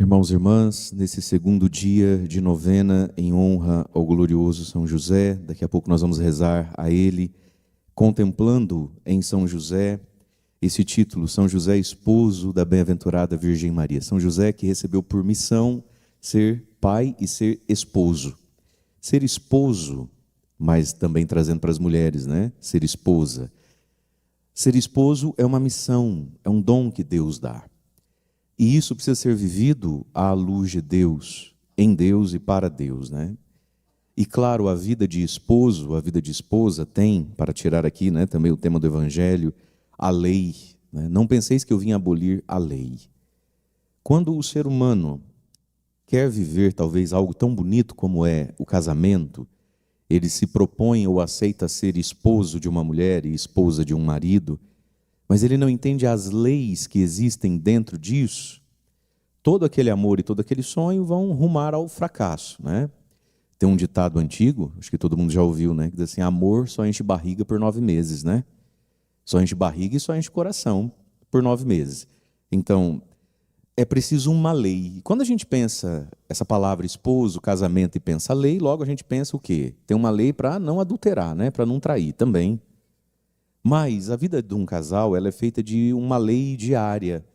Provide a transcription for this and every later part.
Irmãos e irmãs, nesse segundo dia de novena em honra ao glorioso São José, daqui a pouco nós vamos rezar a ele, contemplando em São José esse título, São José, esposo da bem-aventurada Virgem Maria. São José que recebeu por missão ser pai e ser esposo. Ser esposo, mas também trazendo para as mulheres, né? Ser esposa. Ser esposo é uma missão, é um dom que Deus dá. E isso precisa ser vivido à luz de Deus, em Deus e para Deus, né? E claro, a vida de esposo, a vida de esposa tem, para tirar aqui, né, também o tema do Evangelho, a lei, né? Não penseis que eu vim abolir a lei. Quando o ser humano quer viver talvez algo tão bonito como é o casamento, ele se propõe ou aceita ser esposo de uma mulher e esposa de um marido, mas ele não entende as leis que existem dentro disso. Todo aquele amor e todo aquele sonho vão rumar ao fracasso, né? Tem um ditado antigo, acho que todo mundo já ouviu, né? Que diz assim, amor só enche barriga por 9 meses, né? Só enche barriga e só enche coração por 9 meses. Então, é preciso uma lei. E quando a gente pensa essa palavra esposo, casamento e pensa lei, logo a gente pensa o quê? Tem uma lei para não adulterar, né? Para não trair também. Mas a vida de um casal, ela é feita de uma lei diária.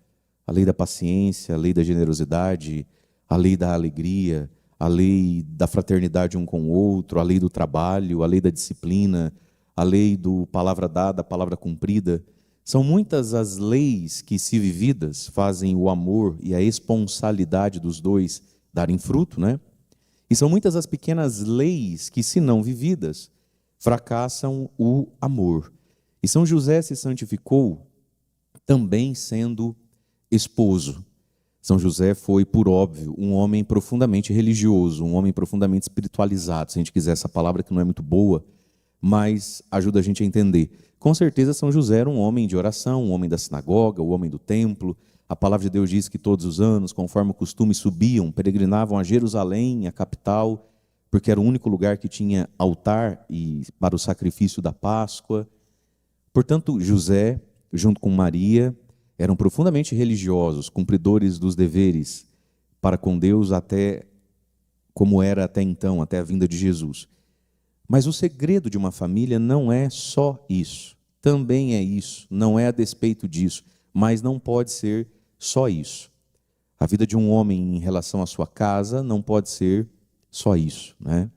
A lei da paciência, a lei da generosidade, a lei da alegria, a lei da fraternidade um com o outro, a lei do trabalho, a lei da disciplina, a lei do palavra dada, palavra cumprida. São muitas as leis que, se vividas, fazem o amor e a esponsalidade dos dois darem fruto, né? E são muitas as pequenas leis que, se não vividas, fracassam o amor. E São José se santificou também sendo esposo. São José foi, por óbvio, um homem profundamente religioso, um homem profundamente espiritualizado, se a gente quiser essa palavra que não é muito boa, mas ajuda a gente a entender. Com certeza São José era um homem de oração, um homem da sinagoga, um homem do templo. A palavra de Deus diz que todos os anos, conforme o costume, subiam, peregrinavam a Jerusalém, a capital, porque era o único lugar que tinha altar e para o sacrifício da Páscoa. Portanto, José, junto com Maria, eram profundamente religiosos, cumpridores dos deveres para com Deus, até como era até então, até a vinda de Jesus. Mas o segredo de uma família não é só isso, também é isso, não é a despeito disso, mas não pode ser só isso. A vida de um homem em relação à sua casa não pode ser só isso, né?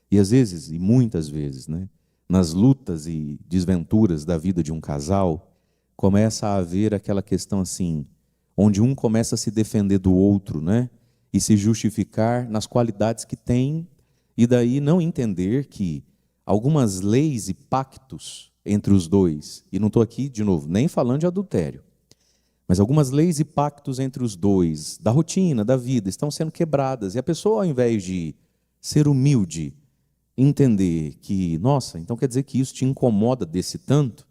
E às vezes, e muitas vezes, né, nas lutas e desventuras da vida de um casal, começa a haver aquela questão assim, onde um começa a se defender do outro, né? E se justificar nas qualidades que tem, e daí não entender que algumas leis e pactos entre os dois, e não estou aqui, de novo, nem falando de adultério, mas algumas leis e pactos entre os dois, da rotina, da vida, estão sendo quebradas, e a pessoa, ao invés de ser humilde, entender que, nossa, então quer dizer que isso te incomoda desse tanto?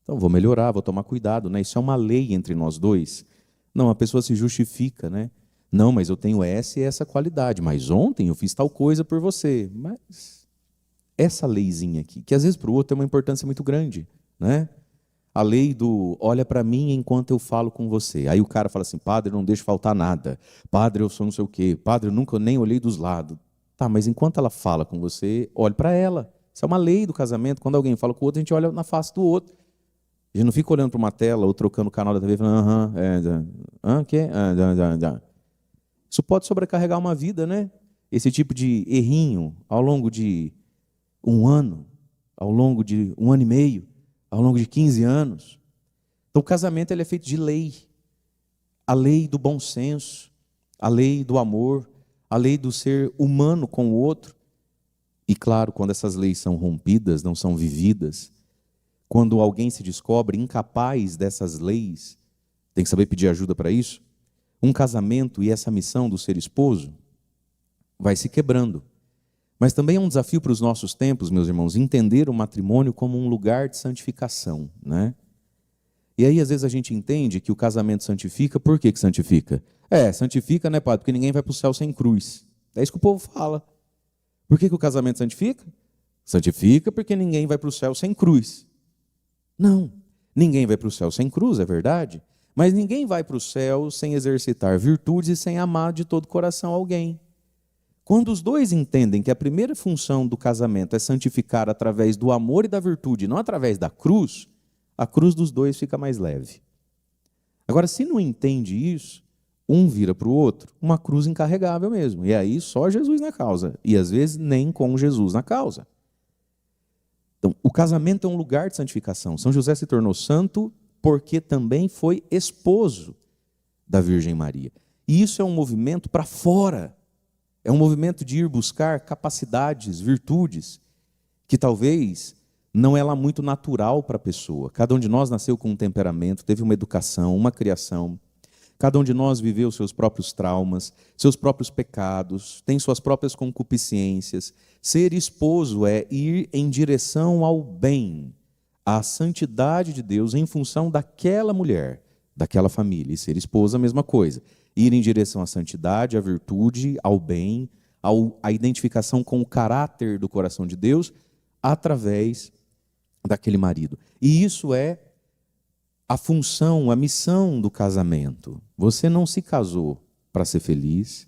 Então vou melhorar, vou tomar cuidado, né? Isso é uma lei entre nós dois. Não, a pessoa se justifica, né? Não, mas eu tenho essa e essa qualidade, mas ontem eu fiz tal coisa por você. Mas essa leizinha aqui, que às vezes para o outro tem uma importância muito grande, né? A lei do olha para mim enquanto eu falo com você. Aí o cara fala assim, padre, não deixa faltar nada. Padre, eu sou não sei o quê. Padre, eu nunca nem olhei dos lados. Tá, mas enquanto ela fala com você, olhe para ela. Isso é uma lei do casamento. Quando alguém fala com o outro, a gente olha na face do outro. A gente não fica olhando para uma tela ou trocando o canal da TV falando, quê? Isso pode sobrecarregar uma vida, né? Esse tipo de errinho ao longo de um ano, ao longo de um ano e meio, ao longo de 15 anos. Então o casamento ele é feito de lei. A lei do bom senso, a lei do amor, a lei do ser humano com o outro. E claro, quando essas leis são rompidas, não são vividas, quando alguém se descobre incapaz dessas leis, tem que saber pedir ajuda para isso. Um casamento e essa missão do ser esposo vai se quebrando. Mas também é um desafio para os nossos tempos, meus irmãos, entender o matrimônio como um lugar de santificação, né? E aí, às vezes, a gente entende que o casamento santifica. Por que santifica? Santifica, né, padre? Porque ninguém vai para o céu sem cruz. É isso que o povo fala. Por que o casamento santifica? Santifica porque ninguém vai para o céu sem cruz. Não, ninguém vai para o céu sem cruz, é verdade. Mas ninguém vai para o céu sem exercitar virtudes e sem amar de todo o coração alguém. Quando os dois entendem que a primeira função do casamento é santificar através do amor e da virtude, não através da cruz, a cruz dos dois fica mais leve. Agora, se não entende isso, um vira para o outro, uma cruz incarregável mesmo. E aí só Jesus na causa. E às vezes nem com Jesus na causa. Então, o casamento é um lugar de santificação. São José se tornou santo porque também foi esposo da Virgem Maria. E isso é um movimento para fora. É um movimento de ir buscar capacidades, virtudes, que talvez não é lá muito natural para a pessoa. Cada um de nós nasceu com um temperamento, teve uma educação, uma criação. Cada um de nós viveu seus próprios traumas, seus próprios pecados, tem suas próprias concupiscências. Ser esposo é ir em direção ao bem, à santidade de Deus em função daquela mulher, daquela família. E ser esposa, a mesma coisa. Ir em direção à santidade, à virtude, ao bem, à identificação com o caráter do coração de Deus, através daquele marido. E isso é a função, a missão do casamento. Você não se casou para ser feliz,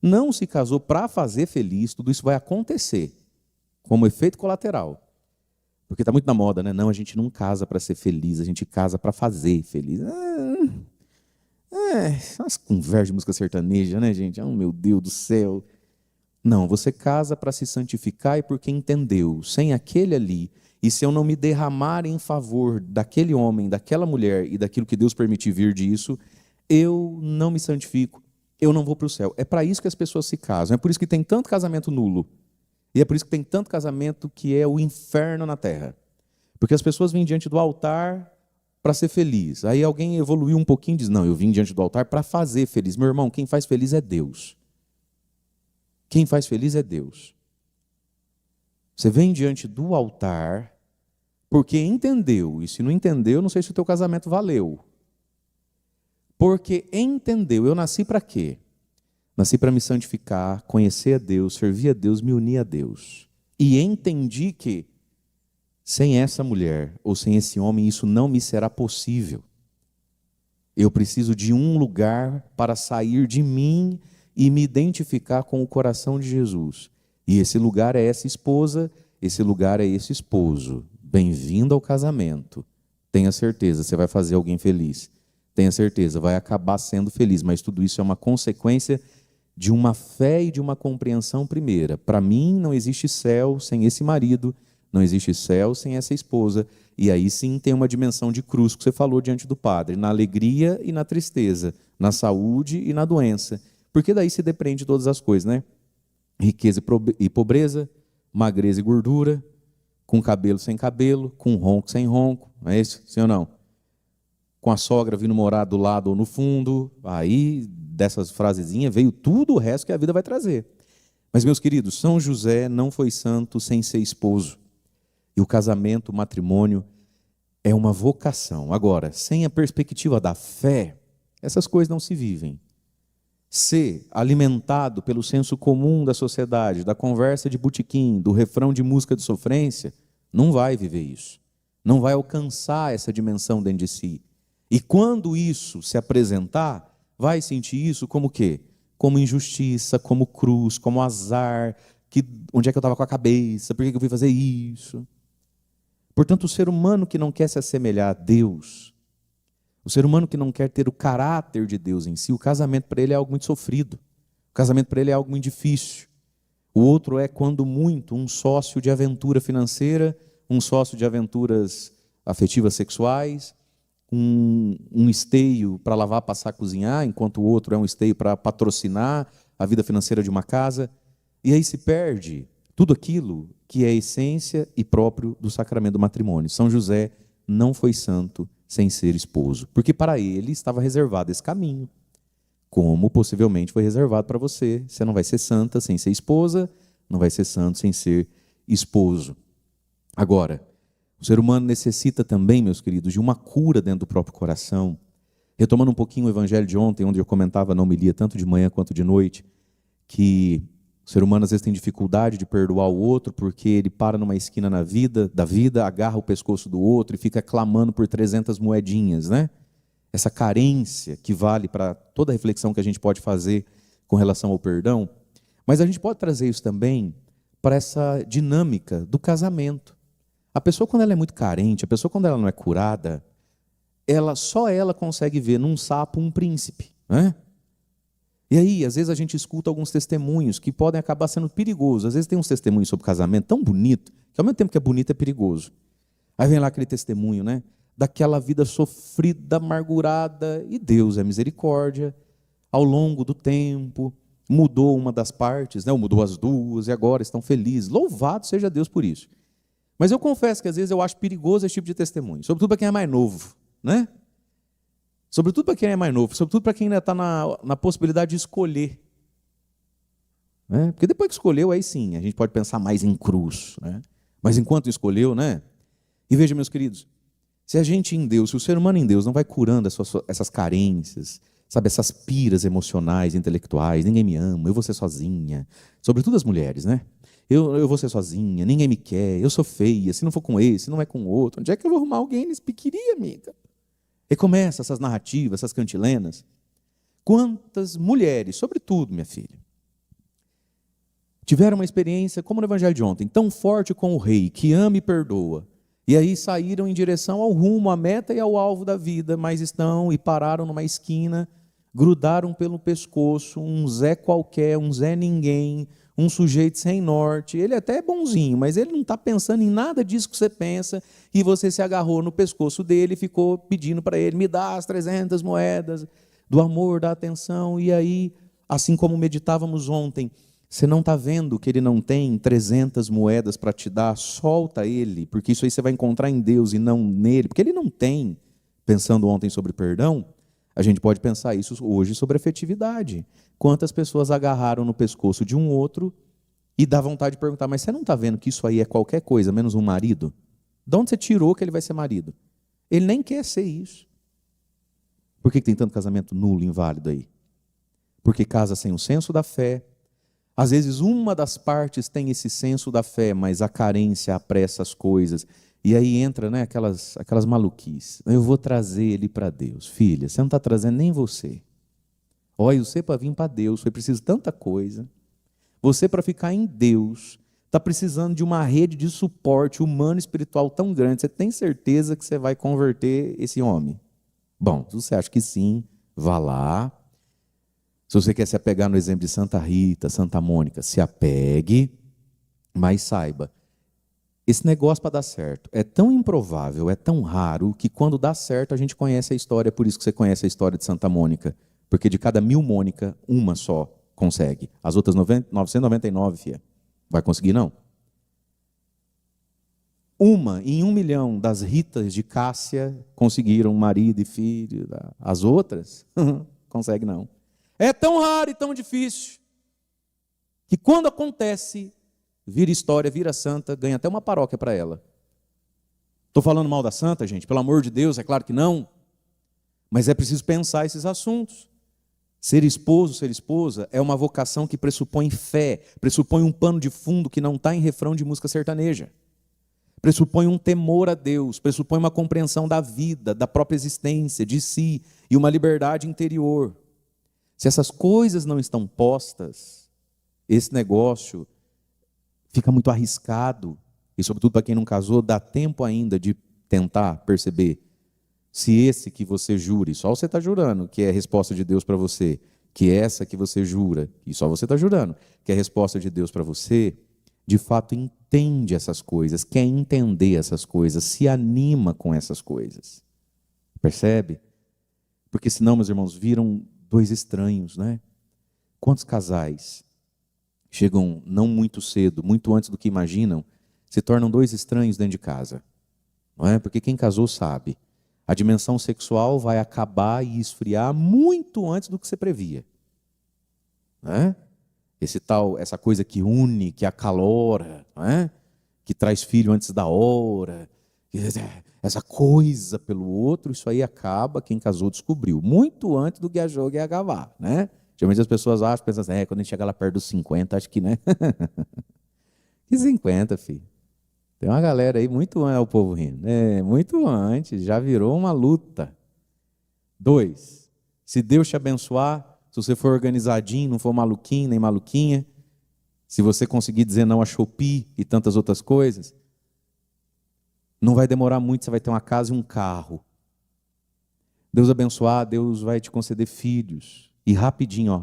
não se casou para fazer feliz, tudo isso vai acontecer como efeito colateral. Porque está muito na moda, né? Não, a gente não casa para ser feliz, a gente casa para fazer feliz. Umas conversas de música sertaneja, né, gente? Oh, meu Deus do céu. Não, você casa para se santificar e porque entendeu, sem aquele ali, e se eu não me derramar em favor daquele homem, daquela mulher e daquilo que Deus permitir vir disso, eu não me santifico, eu não vou para o céu. É para isso que as pessoas se casam, é por isso que tem tanto casamento nulo. E é por isso que tem tanto casamento que é o inferno na terra. Porque as pessoas vêm diante do altar para ser feliz. Aí alguém evoluiu um pouquinho e diz, não, eu vim diante do altar para fazer feliz. Meu irmão, quem faz feliz é Deus. Quem faz feliz é Deus. Você vem diante do altar porque entendeu. E se não entendeu, não sei se o teu casamento valeu. Porque entendeu. Eu nasci para quê? Nasci para me santificar, conhecer a Deus, servir a Deus, me unir a Deus. E entendi que sem essa mulher ou sem esse homem, isso não me será possível. Eu preciso de um lugar para sair de mim e me identificar com o coração de Jesus. E esse lugar é essa esposa, esse lugar é esse esposo. Bem-vindo ao casamento. Tenha certeza, você vai fazer alguém feliz. Tenha certeza, vai acabar sendo feliz. Mas tudo isso é uma consequência de uma fé e de uma compreensão primeira. Para mim, não existe céu sem esse marido, não existe céu sem essa esposa. E aí sim tem uma dimensão de cruz que você falou diante do Padre, na alegria e na tristeza, na saúde e na doença. Porque daí se depende de todas as coisas, né? Riqueza e pobreza, magreza e gordura, com cabelo sem cabelo, com ronco sem ronco, não é isso? Sim ou não? Com a sogra vindo morar do lado ou no fundo, aí dessas frasezinhas veio tudo o resto que a vida vai trazer. Mas, meus queridos, São José não foi santo sem ser esposo. E o casamento, o matrimônio, é uma vocação. Agora, sem a perspectiva da fé, essas coisas não se vivem. Ser alimentado pelo senso comum da sociedade, da conversa de botequim, do refrão de música de sofrência, não vai viver isso. Não vai alcançar essa dimensão dentro de si. E quando isso se apresentar, vai sentir isso como o quê? Como injustiça, como cruz, como azar, onde é que eu estava com a cabeça, por que eu fui fazer isso? Portanto, o ser humano que não quer se assemelhar a Deus, o ser humano que não quer ter o caráter de Deus em si, o casamento para ele é algo muito sofrido. O casamento para ele é algo muito difícil. O outro é, quando muito, um sócio de aventura financeira, um sócio de aventuras afetivas sexuais, um esteio para lavar, passar, cozinhar, enquanto o outro é um esteio para patrocinar a vida financeira de uma casa. E aí se perde tudo aquilo que é a essência e próprio do sacramento do matrimônio. São José não foi santo sem ser esposo, porque para ele estava reservado esse caminho, como possivelmente foi reservado para você. Você não vai ser santa sem ser esposa, não vai ser santo sem ser esposo. Agora, o ser humano necessita também, meus queridos, de uma cura dentro do próprio coração. Retomando um pouquinho o evangelho de ontem, onde eu comentava na homilia, tanto de manhã quanto de noite, que o ser humano às vezes tem dificuldade de perdoar o outro porque ele para numa esquina da vida, agarra o pescoço do outro e fica clamando por 300 moedinhas, né? essa carência que vale para toda a reflexão que a gente pode fazer com relação ao perdão, mas a gente pode trazer isso também para essa dinâmica do casamento. A pessoa, quando ela é muito carente, a pessoa, quando ela não é curada, só ela consegue ver num sapo um príncipe, né? E aí, às vezes a gente escuta alguns testemunhos que podem acabar sendo perigosos. Às vezes tem uns testemunhos sobre casamento tão bonito, que ao mesmo tempo que é bonito, é perigoso. Aí vem lá aquele testemunho, né? Daquela vida sofrida, amargurada, e Deus é misericórdia. Ao longo do tempo, mudou uma das partes, né? Ou mudou as duas, e agora estão felizes. Louvado seja Deus por isso. Mas eu confesso que às vezes eu acho perigoso esse tipo de testemunho, sobretudo para quem é mais novo, né? Sobretudo para quem é mais novo, sobretudo para quem ainda está na possibilidade de escolher. Né? Porque depois que escolheu, aí sim, a gente pode pensar mais em cruz. Né? Mas enquanto escolheu, né? E veja, meus queridos, se a gente em Deus, se o ser humano em Deus não vai curando essas carências, sabe, essas piras emocionais, intelectuais, ninguém me ama, eu vou ser sozinha, sobretudo as mulheres, né? Eu vou ser sozinha, ninguém me quer, eu sou feia, se não for com esse, não é com o outro, onde é que eu vou arrumar alguém nesse piquiri, amiga? E começa essas narrativas, essas cantilenas. Quantas mulheres, sobretudo, minha filha, tiveram uma experiência, como no Evangelho de ontem, tão forte com o rei, que ama e perdoa, e aí saíram em direção ao rumo, à meta e ao alvo da vida, mas estão e pararam numa esquina, grudaram pelo pescoço um Zé qualquer, um Zé ninguém, um sujeito sem norte. Ele até é bonzinho, mas ele não está pensando em nada disso que você pensa, e você se agarrou no pescoço dele e ficou pedindo para ele, me dá as 300 moedas do amor, da atenção, e aí, assim como meditávamos ontem, você não está vendo que ele não tem 300 moedas para te dar, solta ele, porque isso aí você vai encontrar em Deus e não nele, porque ele não tem. Pensando ontem sobre perdão, a gente pode pensar isso hoje sobre afetividade. Quantas pessoas agarraram no pescoço de um outro e dá vontade de perguntar, mas você não está vendo que isso aí é qualquer coisa, menos um marido? De onde você tirou que ele vai ser marido? Ele nem quer ser isso. Por que tem tanto casamento nulo, inválido aí? Porque casa sem o senso da fé. Às vezes uma das partes tem esse senso da fé, mas a carência apressa as coisas. E aí entra, né, aquelas maluquices. Eu vou trazer ele para Deus. Filha, você não está trazendo nem você. Olha, você para vir para Deus foi preciso tanta coisa. Você para ficar em Deus está precisando de uma rede de suporte humano e espiritual tão grande. Você tem certeza que você vai converter esse homem? Bom, se você acha que sim, vá lá. Se você quer se apegar no exemplo de Santa Rita, Santa Mônica, se apegue, mas saiba, esse negócio para dar certo é tão improvável, é tão raro, que quando dá certo a gente conhece a história, por isso que você conhece a história de Santa Mônica, porque de cada 1000 Mônica, uma só consegue. As outras 999, filha, vai conseguir não? Uma em 1 milhão das Ritas de Cássia conseguiram marido e filho, as outras, consegue não. É tão raro e tão difícil que quando acontece, vira história, vira santa, ganha até uma paróquia para ela. Estou falando mal da santa, gente? Pelo amor de Deus, é claro que não. Mas é preciso pensar esses assuntos. Ser esposo, ser esposa é uma vocação que pressupõe fé, pressupõe um pano de fundo que não está em refrão de música sertaneja. Pressupõe um temor a Deus, pressupõe uma compreensão da vida, da própria existência, de si, e uma liberdade interior. Se essas coisas não estão postas, esse negócio fica muito arriscado. E, sobretudo, para quem não casou, dá tempo ainda de tentar perceber se esse que você jure, só você está jurando, que é a resposta de Deus para você, que essa que você jura, e só você está jurando, que é a resposta de Deus para você, de fato entende essas coisas, quer entender essas coisas, se anima com essas coisas. Percebe? Porque senão, meus irmãos, viram dois estranhos, né? Quantos casais chegam não muito cedo, muito antes do que imaginam, se tornam dois estranhos dentro de casa, não é? Porque quem casou sabe, a dimensão sexual vai acabar e esfriar muito antes do que você previa, não é? Essa coisa que une, que acalora, não é? Que traz filho antes da hora, essa coisa pelo outro, isso aí acaba, quem casou descobriu, muito antes do que achou que ia acabar, né? Geralmente as pessoas acham, pensam assim, quando a gente chegar lá perto dos 50, acho que, né? Que 50, filho? Tem uma galera aí muito antes, o povo rindo, muito antes, já virou uma luta. 2, se Deus te abençoar, se você for organizadinho, não for maluquinho nem maluquinha, se você conseguir dizer não a Shopee e tantas outras coisas, não vai demorar muito, você vai ter uma casa e um carro. Deus abençoar, Deus vai te conceder filhos. E rapidinho, ó,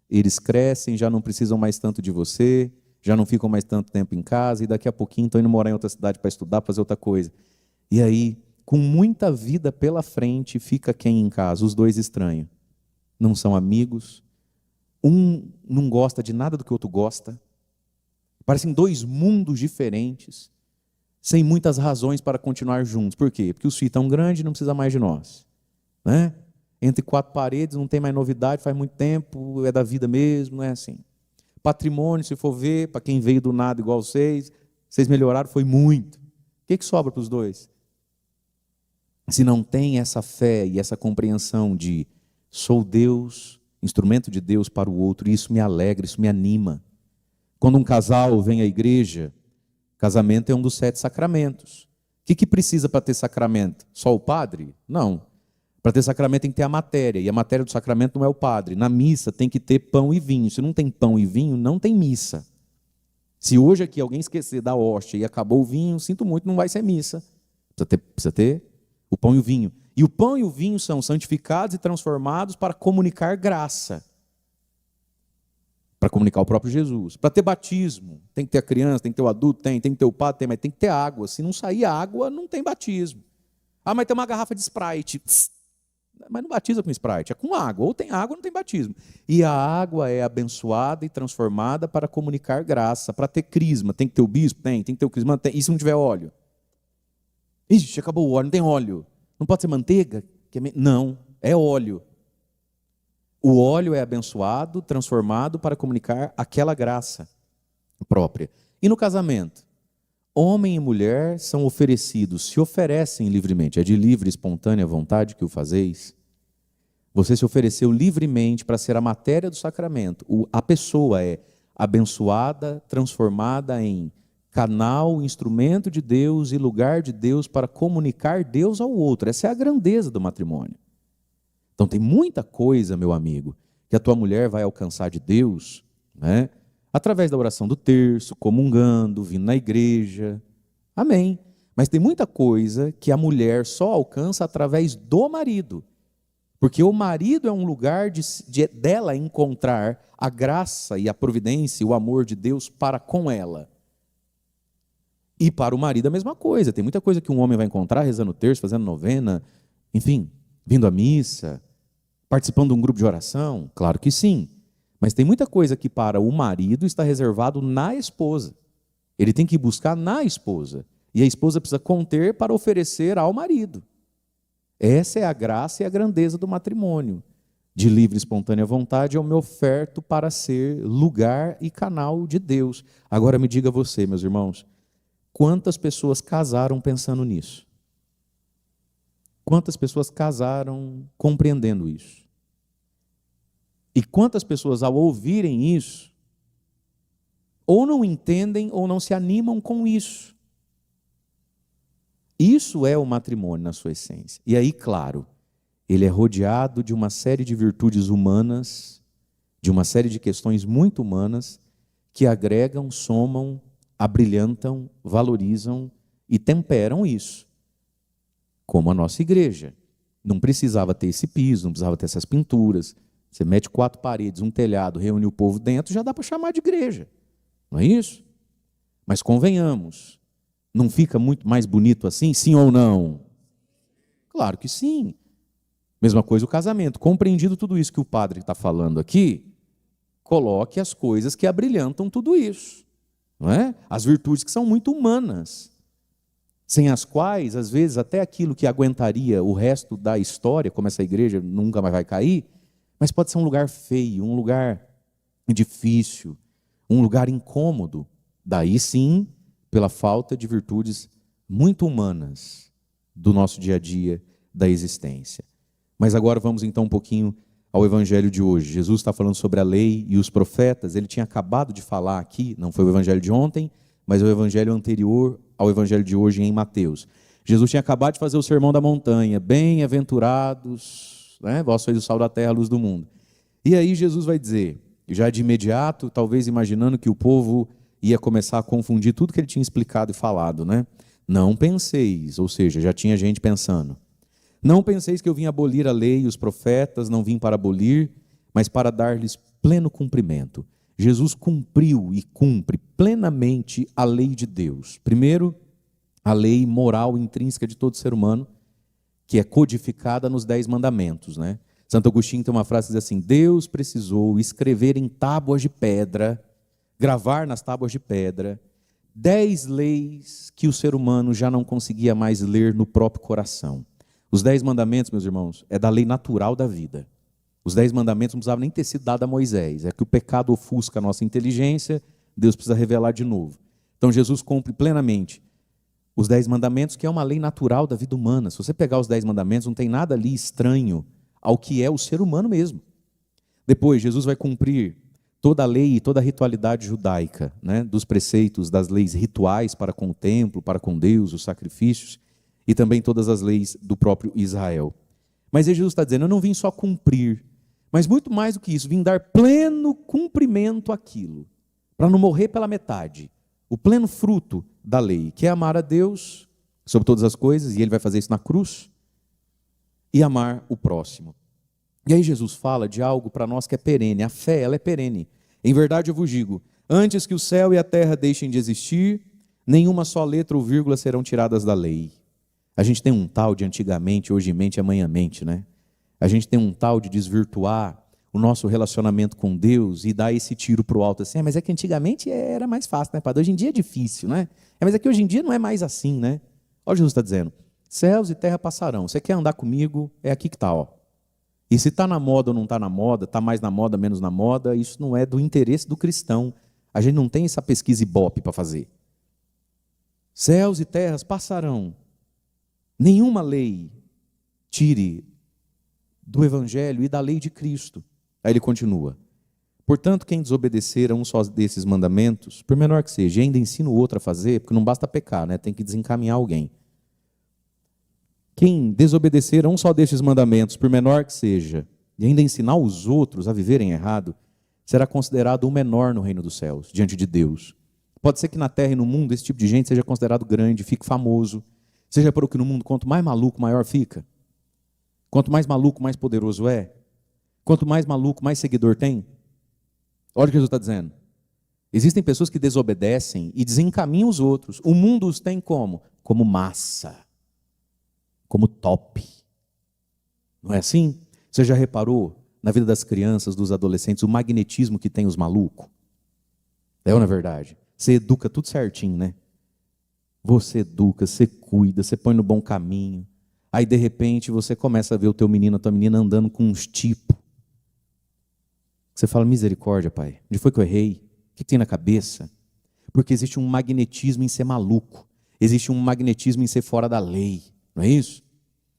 eles crescem, já não precisam mais tanto de você, já não ficam mais tanto tempo em casa, e daqui a pouquinho estão indo morar em outra cidade para estudar, para fazer outra coisa. E aí, com muita vida pela frente, fica quem em casa? Os dois estranhos. Não são amigos, um não gosta de nada do que o outro gosta, parecem dois mundos diferentes, sem muitas razões para continuar juntos. Por quê? Porque os filhos estão grandes e não precisa mais de nós, né? Entre quatro paredes, não tem mais novidade, faz muito tempo, é da vida mesmo, não é assim. Patrimônio, se for ver, para quem veio do nada igual vocês melhoraram, foi muito. O que sobra para os dois? Se não tem essa fé e essa compreensão de sou Deus, instrumento de Deus para o outro, e isso me alegra, isso me anima. Quando um casal vem à igreja, casamento é um dos 7 sacramentos. O que precisa para ter sacramento? Só o padre? Não. Para ter sacramento tem que ter a matéria, e a matéria do sacramento não é o padre. Na missa tem que ter pão e vinho. Se não tem pão e vinho, não tem missa. Se hoje aqui alguém esquecer da hóstia e acabou o vinho, sinto muito, não vai ser missa. Precisa ter o pão e o vinho. E o pão e o vinho são santificados e transformados para comunicar graça. Para comunicar o próprio Jesus. Para ter batismo, tem que ter a criança, tem que ter o adulto, tem que ter o padre, mas tem que ter água. Se não sair água, não tem batismo. Ah, mas tem uma garrafa de Sprite. Mas não batiza com Sprite, é com água. Ou tem água ou não tem batismo. E a água é abençoada e transformada para comunicar graça, para ter crisma. Tem que ter o bispo? Tem que ter o crisma? Tem. E se não tiver óleo? Ixi, acabou o óleo, não tem óleo. Não pode ser manteiga? Não, é óleo. O óleo é abençoado, transformado para comunicar aquela graça própria. E no casamento? Homem e mulher são oferecidos, se oferecem livremente. É de livre e espontânea vontade que o fazeis. Você se ofereceu livremente para ser a matéria do sacramento. A pessoa é abençoada, transformada em canal, instrumento de Deus e lugar de Deus para comunicar Deus ao outro. Essa é a grandeza do matrimônio. Então tem muita coisa, meu amigo, que a tua mulher vai alcançar de Deus, né? Através da oração do terço, comungando, vindo na igreja. Amém. Mas tem muita coisa que a mulher só alcança através do marido. Porque o marido é um lugar dela encontrar a graça e a providência e o amor de Deus para com ela. E para o marido a mesma coisa. Tem muita coisa que um homem vai encontrar rezando o terço, fazendo novena, enfim, vindo à missa, participando de um grupo de oração. Claro que sim. Mas tem muita coisa que para o marido está reservado na esposa. Ele tem que buscar na esposa. E a esposa precisa conter para oferecer ao marido. Essa é a graça e a grandeza do matrimônio. De livre e espontânea vontade, eu me oferto para ser lugar e canal de Deus. Agora me diga você, meus irmãos, quantas pessoas casaram pensando nisso? Quantas pessoas casaram compreendendo isso? E quantas pessoas, ao ouvirem isso, ou não entendem ou não se animam com isso? Isso é o matrimônio na sua essência. E aí, claro, ele é rodeado de uma série de virtudes humanas, de uma série de questões muito humanas, que agregam, somam, abrilhantam, valorizam e temperam isso. Como a nossa igreja. Não precisava ter esse piso, não precisava ter essas pinturas. Você mete 4 paredes, um telhado, reúne o povo dentro, já dá para chamar de igreja. Não é isso? Mas convenhamos, não fica muito mais bonito assim, sim ou não? Claro que sim. Mesma coisa o casamento. Compreendido tudo isso que o padre está falando aqui, coloque as coisas que abrilhantam tudo isso. Não é? As virtudes que são muito humanas, sem as quais, às vezes, até aquilo que aguentaria o resto da história, como essa igreja nunca mais vai cair, mas pode ser um lugar feio, um lugar difícil, um lugar incômodo. Daí sim, pela falta de virtudes muito humanas do nosso dia a dia, da existência. Mas agora vamos então um pouquinho ao evangelho de hoje. Jesus está falando sobre a lei e os profetas. Ele tinha acabado de falar aqui, não foi o evangelho de ontem, mas o evangelho anterior ao evangelho de hoje em Mateus. Jesus tinha acabado de fazer o sermão da montanha. Bem-aventurados, né? Vós sois o sal da terra, a luz do mundo. E aí Jesus vai dizer, já de imediato, talvez imaginando que o povo ia começar a confundir tudo que ele tinha explicado e falado, né? Não penseis, ou seja, já tinha gente pensando. Não penseis que eu vim abolir a lei e os profetas, não vim para abolir, mas para dar-lhes pleno cumprimento. Jesus cumpriu e cumpre plenamente a lei de Deus. Primeiro, a lei moral intrínseca de todo ser humano, que é codificada nos 10 mandamentos, né? Santo Agostinho tem uma frase que diz assim: Deus precisou escrever em tábuas de pedra, gravar nas tábuas de pedra, 10 leis que o ser humano já não conseguia mais ler no próprio coração. Os 10 mandamentos, meus irmãos, é da lei natural da vida. Os 10 mandamentos não precisavam nem ter sido dados a Moisés. É que o pecado ofusca a nossa inteligência, Deus precisa revelar de novo. Então Jesus cumpre plenamente os 10 mandamentos, que é uma lei natural da vida humana. Se você pegar os 10 mandamentos, não tem nada ali estranho ao que é o ser humano mesmo. Depois, Jesus vai cumprir toda a lei e toda a ritualidade judaica, né? Dos preceitos, das leis rituais para com o templo, para com Deus, os sacrifícios, e também todas as leis do próprio Israel. Mas aí Jesus está dizendo, eu não vim só cumprir, mas muito mais do que isso, vim dar pleno cumprimento àquilo, para não morrer pela metade. O pleno fruto da lei, que é amar a Deus sobre todas as coisas, e ele vai fazer isso na cruz, e amar o próximo. E aí Jesus fala de algo para nós que é perene. A fé, ela é perene. Em verdade eu vos digo, antes que o céu e a terra deixem de existir, nenhuma só letra ou vírgula serão tiradas da lei. A gente tem um tal de antigamente, hoje mente, amanhã mente, né? A gente tem um tal de desvirtuar o nosso relacionamento com Deus e dar esse tiro para o alto assim, mas é que antigamente era mais fácil, né, padre? Hoje em dia é difícil, né? Mas é que hoje em dia não é mais assim, né? Olha o que Jesus está dizendo. Céus e terra passarão. Você quer andar comigo? É aqui que está, ó. E se está na moda ou não está na moda, está mais na moda, menos na moda, isso não é do interesse do cristão. A gente não tem essa pesquisa Ibope para fazer. Céus e terras passarão. Nenhuma lei tire do Evangelho e da lei de Cristo. Aí ele continua. Portanto, quem desobedecer a um só desses mandamentos, por menor que seja, e ainda ensina o outro a fazer, porque não basta pecar, né? Tem que desencaminhar alguém. Quem desobedecer a um só destes mandamentos, por menor que seja, e ainda ensinar os outros a viverem errado, será considerado o menor no reino dos céus, diante de Deus. Pode ser que na terra e no mundo esse tipo de gente seja considerado grande, fique famoso. Seja por que no mundo, quanto mais maluco, maior fica. Quanto mais maluco, mais poderoso é. Quanto mais maluco, mais seguidor tem. Olha o que Jesus está dizendo. Existem pessoas que desobedecem e desencaminham os outros. O mundo os tem como? Como massa. Como top. Não é assim? Você já reparou na vida das crianças, dos adolescentes, o magnetismo que tem os malucos? É ou não é verdade? Você educa tudo certinho, né? Você educa, você cuida, você põe no bom caminho. Aí, de repente, você começa a ver o teu menino, a tua menina andando com uns tipos. Você fala, misericórdia, pai. Onde foi que eu errei? O que tem na cabeça? Porque existe um magnetismo em ser maluco. Existe um magnetismo em ser fora da lei. Não é isso?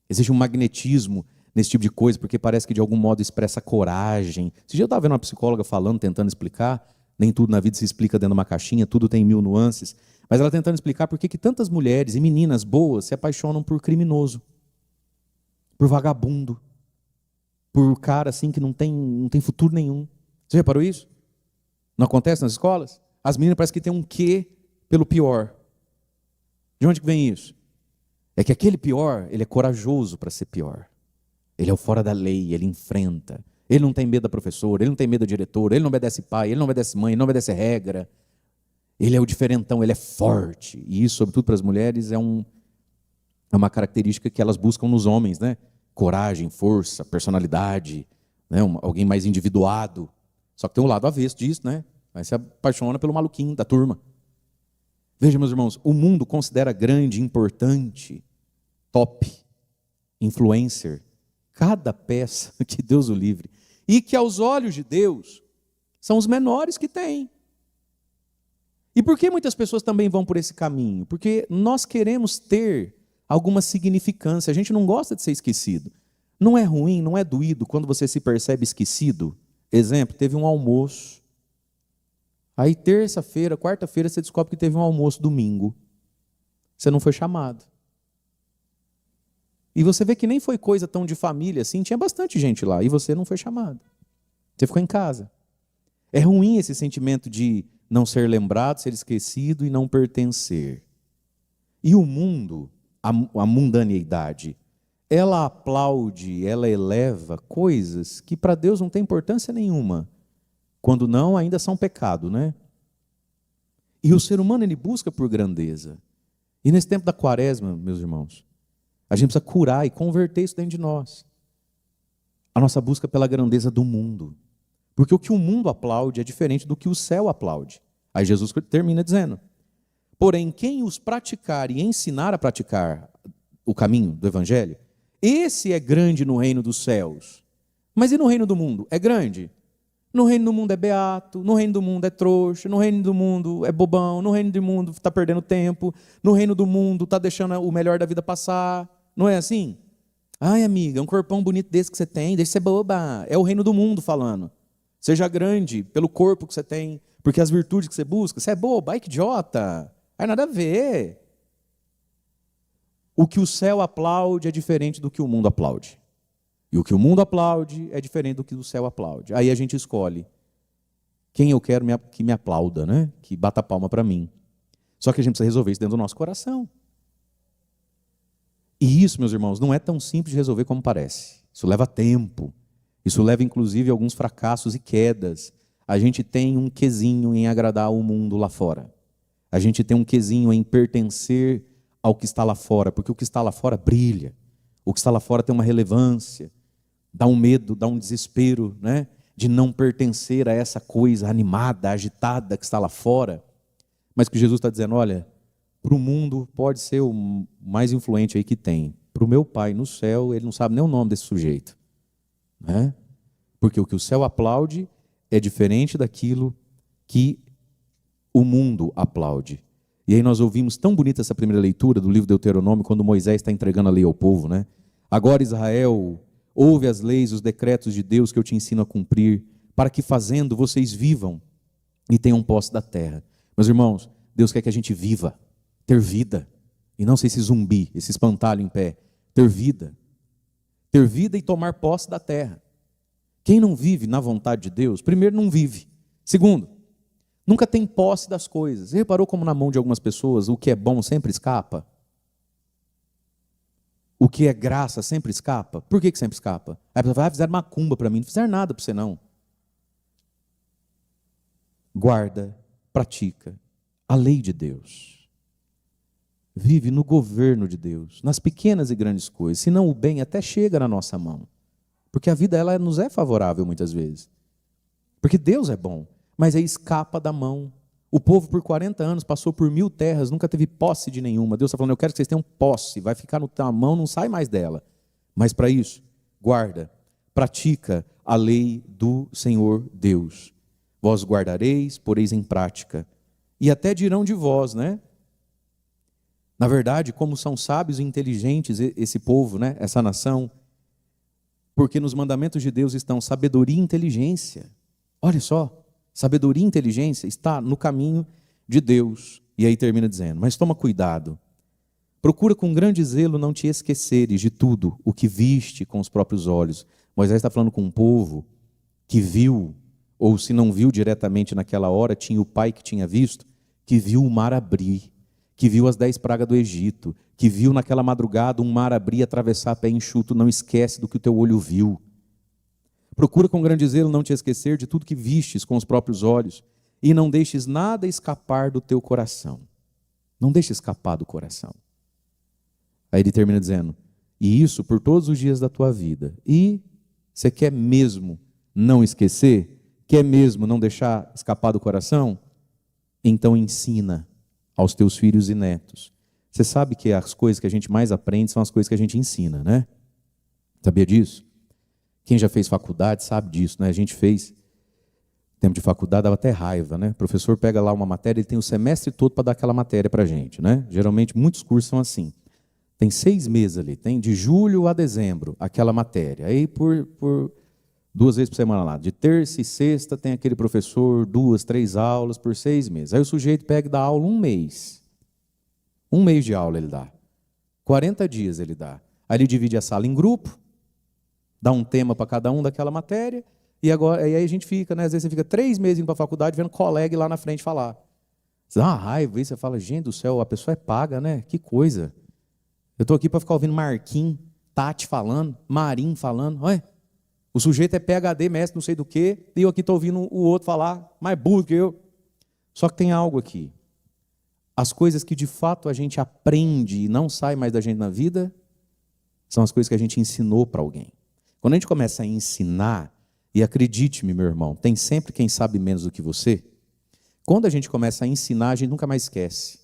Existe um magnetismo nesse tipo de coisa, porque parece que de algum modo expressa coragem. Esse dia eu estava vendo uma psicóloga falando, tentando explicar. Nem tudo na vida se explica dentro de uma caixinha, tudo tem 1000 nuances. Mas ela tentando explicar por que tantas mulheres e meninas boas se apaixonam por criminoso, por vagabundo, por cara assim que não tem futuro nenhum. Você reparou isso? Não acontece nas escolas? As meninas parecem que têm um quê pelo pior. De onde que vem isso? É que aquele pior, ele é corajoso para ser pior. Ele é o fora da lei, ele enfrenta. Ele não tem medo da professora, ele não tem medo da diretora, ele não obedece pai, ele não obedece mãe, ele não obedece regra. Ele é o diferentão, ele é forte. E isso, sobretudo para as mulheres, é uma característica que elas buscam nos homens, né? Coragem, força, personalidade, né? Alguém mais individuado. Só que tem um lado avesso disso, né? Mas se apaixona pelo maluquinho da turma. Veja, meus irmãos, o mundo considera grande, importante, top, influencer, cada peça que Deus o livre. E que aos olhos de Deus são os menores que tem. E por que muitas pessoas também vão por esse caminho? Porque nós queremos ter alguma significância. A gente não gosta de ser esquecido. Não é ruim, não é doído quando você se percebe esquecido. Exemplo, teve um almoço. Aí terça-feira, quarta-feira, você descobre que teve um almoço domingo. Você não foi chamado. E você vê que nem foi coisa tão de família assim, tinha bastante gente lá, e você não foi chamado. Você ficou em casa. É ruim esse sentimento de não ser lembrado, ser esquecido e não pertencer. E o mundo, a mundaneidade, ela aplaude, ela eleva coisas que para Deus não tem importância nenhuma. Quando não, ainda são pecado, né? E o ser humano, ele busca por grandeza. E nesse tempo da quaresma, meus irmãos, a gente precisa curar e converter isso dentro de nós. A nossa busca pela grandeza do mundo. Porque o que o mundo aplaude é diferente do que o céu aplaude. Aí Jesus termina dizendo: porém, quem os praticar e ensinar a praticar o caminho do Evangelho, esse é grande no reino dos céus. Mas e no reino do mundo? É grande? No reino do mundo é beato, no reino do mundo é trouxa, no reino do mundo é bobão, no reino do mundo está perdendo tempo, no reino do mundo está deixando o melhor da vida passar. Não é assim? Ai, amiga, um corpão bonito desse que você tem, deixa de ser boba. É o reino do mundo falando. Seja grande pelo corpo que você tem, porque as virtudes que você busca, você é boba, ai que idiota. Ai, nada a ver. O que o céu aplaude é diferente do que o mundo aplaude. E o que o mundo aplaude é diferente do que o céu aplaude. Aí a gente escolhe quem eu quero que me aplauda, né? Que bata palma para mim. Só que a gente precisa resolver isso dentro do nosso coração. E isso, meus irmãos, não é tão simples de resolver como parece. Isso leva tempo. Isso leva, inclusive, a alguns fracassos e quedas. A gente tem um quesinho em agradar o mundo lá fora. A gente tem um quesinho em pertencer ao que está lá fora, porque o que está lá fora brilha. O que está lá fora tem uma relevância. Dá um medo, dá um desespero, né? De não pertencer a essa coisa animada, agitada que está lá fora. Mas que Jesus está dizendo, olha, para o mundo pode ser o mais influente aí que tem. Para o meu Pai no céu, ele não sabe nem o nome desse sujeito. Né? Porque o que o céu aplaude é diferente daquilo que o mundo aplaude. E aí nós ouvimos tão bonita essa primeira leitura do livro de Deuteronômio, quando Moisés está entregando a lei ao povo, né? Agora, Israel, ouve as leis, os decretos de Deus que eu te ensino a cumprir, para que fazendo vocês vivam e tenham posse da terra. Meus irmãos, Deus quer que a gente viva, ter vida, e não ser esse zumbi, esse espantalho em pé. Ter vida e tomar posse da terra. Quem não vive na vontade de Deus, primeiro não vive. Segundo, nunca tem posse das coisas. Você reparou como na mão de algumas pessoas o que é bom sempre escapa? O que é graça sempre escapa? Por que sempre escapa? Aí a pessoa fala, fizeram macumba para mim. Não fizeram nada para você não. Guarda, pratica a lei de Deus. Vive no governo de Deus, nas pequenas e grandes coisas. Senão o bem até chega na nossa mão. Porque a vida ela nos é favorável muitas vezes. Porque Deus é bom, mas aí escapa da mão. O povo por 40 anos passou por 1000 terras, nunca teve posse de nenhuma. Deus está falando, eu quero que vocês tenham posse, vai ficar na tua mão, não sai mais dela. Mas para isso, guarda, pratica a lei do Senhor Deus. Vós guardareis, poreis em prática. E até dirão de vós, né? Na verdade, como são sábios e inteligentes esse povo, né? Essa nação, porque nos mandamentos de Deus estão sabedoria e inteligência. Olha só. Sabedoria e inteligência está no caminho de Deus. E aí termina dizendo, mas toma cuidado. Procura com grande zelo não te esqueceres de tudo o que viste com os próprios olhos. Moisés está falando com um povo que viu, ou se não viu diretamente naquela hora, tinha o pai que tinha visto, que viu o mar abrir, que viu as 10 pragas do Egito, que viu naquela madrugada um mar abrir, atravessar a pé enxuto. Não esquece do que o teu olho viu. Procura com grande zelo não te esquecer de tudo que vistes com os próprios olhos e não deixes nada escapar do teu coração. Não deixe escapar do coração. Aí ele termina dizendo, e isso por todos os dias da tua vida. E você quer mesmo não esquecer? Quer mesmo não deixar escapar do coração? Então ensina aos teus filhos e netos. Você sabe que as coisas que a gente mais aprende são as coisas que a gente ensina, né? Sabia disso? Quem já fez faculdade sabe disso, né? A gente fez, tempo de faculdade, dava até raiva, né? O professor pega lá uma matéria, ele tem o semestre todo para dar aquela matéria para a gente, né? Geralmente, muitos cursos são assim. Tem 6 meses ali, tem de julho a dezembro, aquela matéria. Aí, por 2 vezes por semana lá, de terça e sexta, tem aquele professor, 2, 3 aulas por 6 meses. Aí o sujeito pega e dá aula 1 mês. 1 mês de aula ele dá. 40 dias ele dá. Aí ele divide a sala em grupo, dá um tema para cada um daquela matéria, e aí a gente fica, né? Às vezes você fica 3 meses indo para a faculdade vendo colega lá na frente falar. Você dá uma raiva, aí você fala, gente do céu, a pessoa é paga, né? Que coisa. Eu estou aqui para ficar ouvindo Marquinhos, Tati falando, Marim falando. Olha, o sujeito é PhD, mestre não sei do quê, e eu aqui estou ouvindo o outro falar, mais burro que eu. Só que tem algo aqui. As coisas que de fato a gente aprende e não sai mais da gente na vida, são as coisas que a gente ensinou para alguém. Quando a gente começa a ensinar, e acredite-me, meu irmão, tem sempre quem sabe menos do que você. Quando a gente começa a ensinar, a gente nunca mais esquece.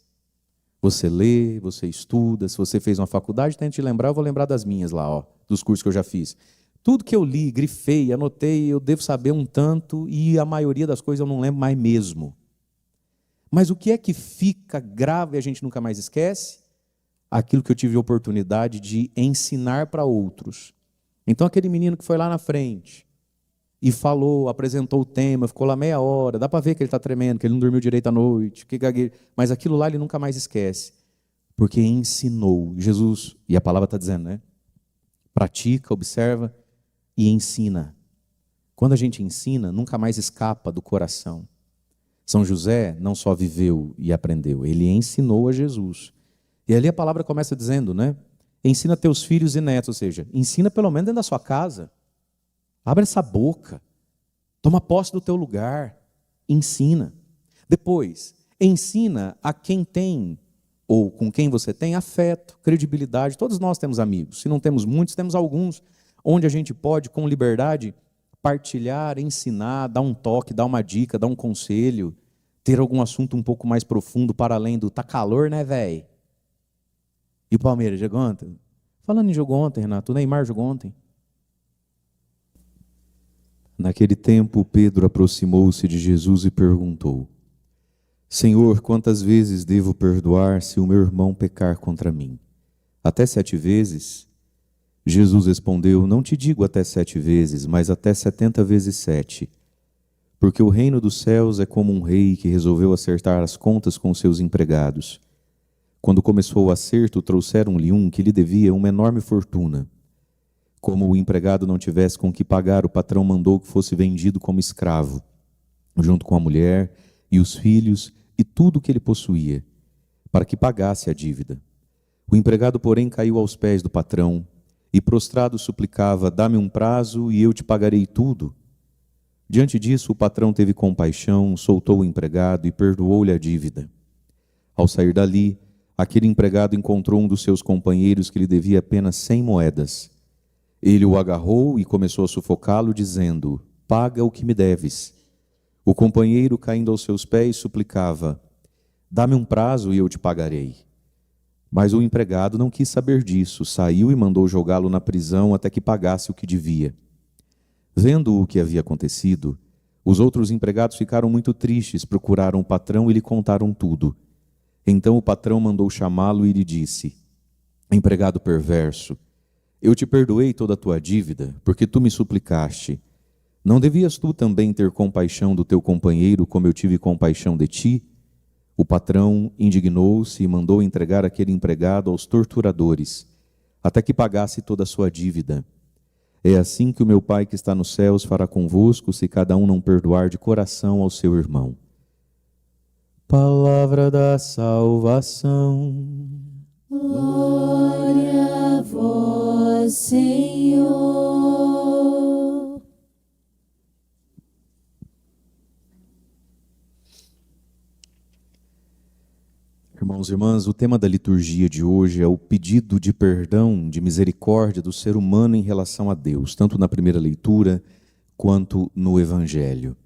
Você lê, você estuda, se você fez uma faculdade, tente lembrar, eu vou lembrar das minhas lá, ó, dos cursos que eu já fiz. Tudo que eu li, grifei, anotei, eu devo saber um tanto, e a maioria das coisas eu não lembro mais mesmo. Mas o que é que fica grave e a gente nunca mais esquece? Aquilo que eu tive a oportunidade de ensinar para outros. Então aquele menino que foi lá na frente e falou, apresentou o tema, ficou lá meia hora, dá para ver que ele está tremendo, que ele não dormiu direito à noite, que gagueiro, mas aquilo lá ele nunca mais esquece, porque ensinou. Jesus, e a palavra está dizendo, né? Pratica, observa e ensina. Quando a gente ensina, nunca mais escapa do coração. São José não só viveu e aprendeu, ele ensinou a Jesus. E ali a palavra começa dizendo, né? Ensina teus filhos e netos, ou seja, ensina pelo menos dentro da sua casa. Abre essa boca. Toma posse do teu lugar. Ensina. Depois, ensina a quem tem, ou com quem você tem, afeto, credibilidade. Todos nós temos amigos. Se não temos muitos, temos alguns, onde a gente pode, com liberdade, partilhar, ensinar, dar um toque, dar uma dica, dar um conselho, ter algum assunto um pouco mais profundo para além do tá calor, né, velho? E o Palmeiras jogou ontem? Falando em jogo ontem, Renato, o Neymar jogou ontem. Naquele tempo, Pedro aproximou-se de Jesus e perguntou: Senhor, quantas vezes devo perdoar se o meu irmão pecar contra mim? Até 7 vezes? Jesus respondeu: Não te digo até 7 vezes, mas até 70 vezes 7. Porque o reino dos céus é como um rei que resolveu acertar as contas com seus empregados. Quando começou o acerto, trouxeram-lhe um que lhe devia uma enorme fortuna. Como o empregado não tivesse com que pagar, o patrão mandou que fosse vendido como escravo, junto com a mulher e os filhos e tudo o que ele possuía, para que pagasse a dívida. O empregado, porém, caiu aos pés do patrão e, prostrado, suplicava: Dá-me um prazo e eu te pagarei tudo. Diante disso, o patrão teve compaixão, soltou o empregado e perdoou-lhe a dívida. Ao sair dali, aquele empregado encontrou um dos seus companheiros que lhe devia apenas 100 moedas. Ele o agarrou e começou a sufocá-lo, dizendo: Paga o que me deves. O companheiro, caindo aos seus pés, suplicava: Dá-me um prazo e eu te pagarei. Mas o empregado não quis saber disso, saiu e mandou jogá-lo na prisão até que pagasse o que devia. Vendo o que havia acontecido, os outros empregados ficaram muito tristes, procuraram o patrão e lhe contaram tudo. Então o patrão mandou chamá-lo e lhe disse: Empregado perverso, eu te perdoei toda a tua dívida, porque tu me suplicaste. Não devias tu também ter compaixão do teu companheiro, como eu tive compaixão de ti? O patrão indignou-se e mandou entregar aquele empregado aos torturadores, até que pagasse toda a sua dívida. É assim que o meu Pai que está nos céus fará convosco, se cada um não perdoar de coração ao seu irmão. Palavra da salvação. Glória a vós, Senhor. Irmãos e irmãs, o tema da liturgia de hoje é o pedido de perdão, de misericórdia do ser humano em relação a Deus, tanto na primeira leitura quanto no Evangelho.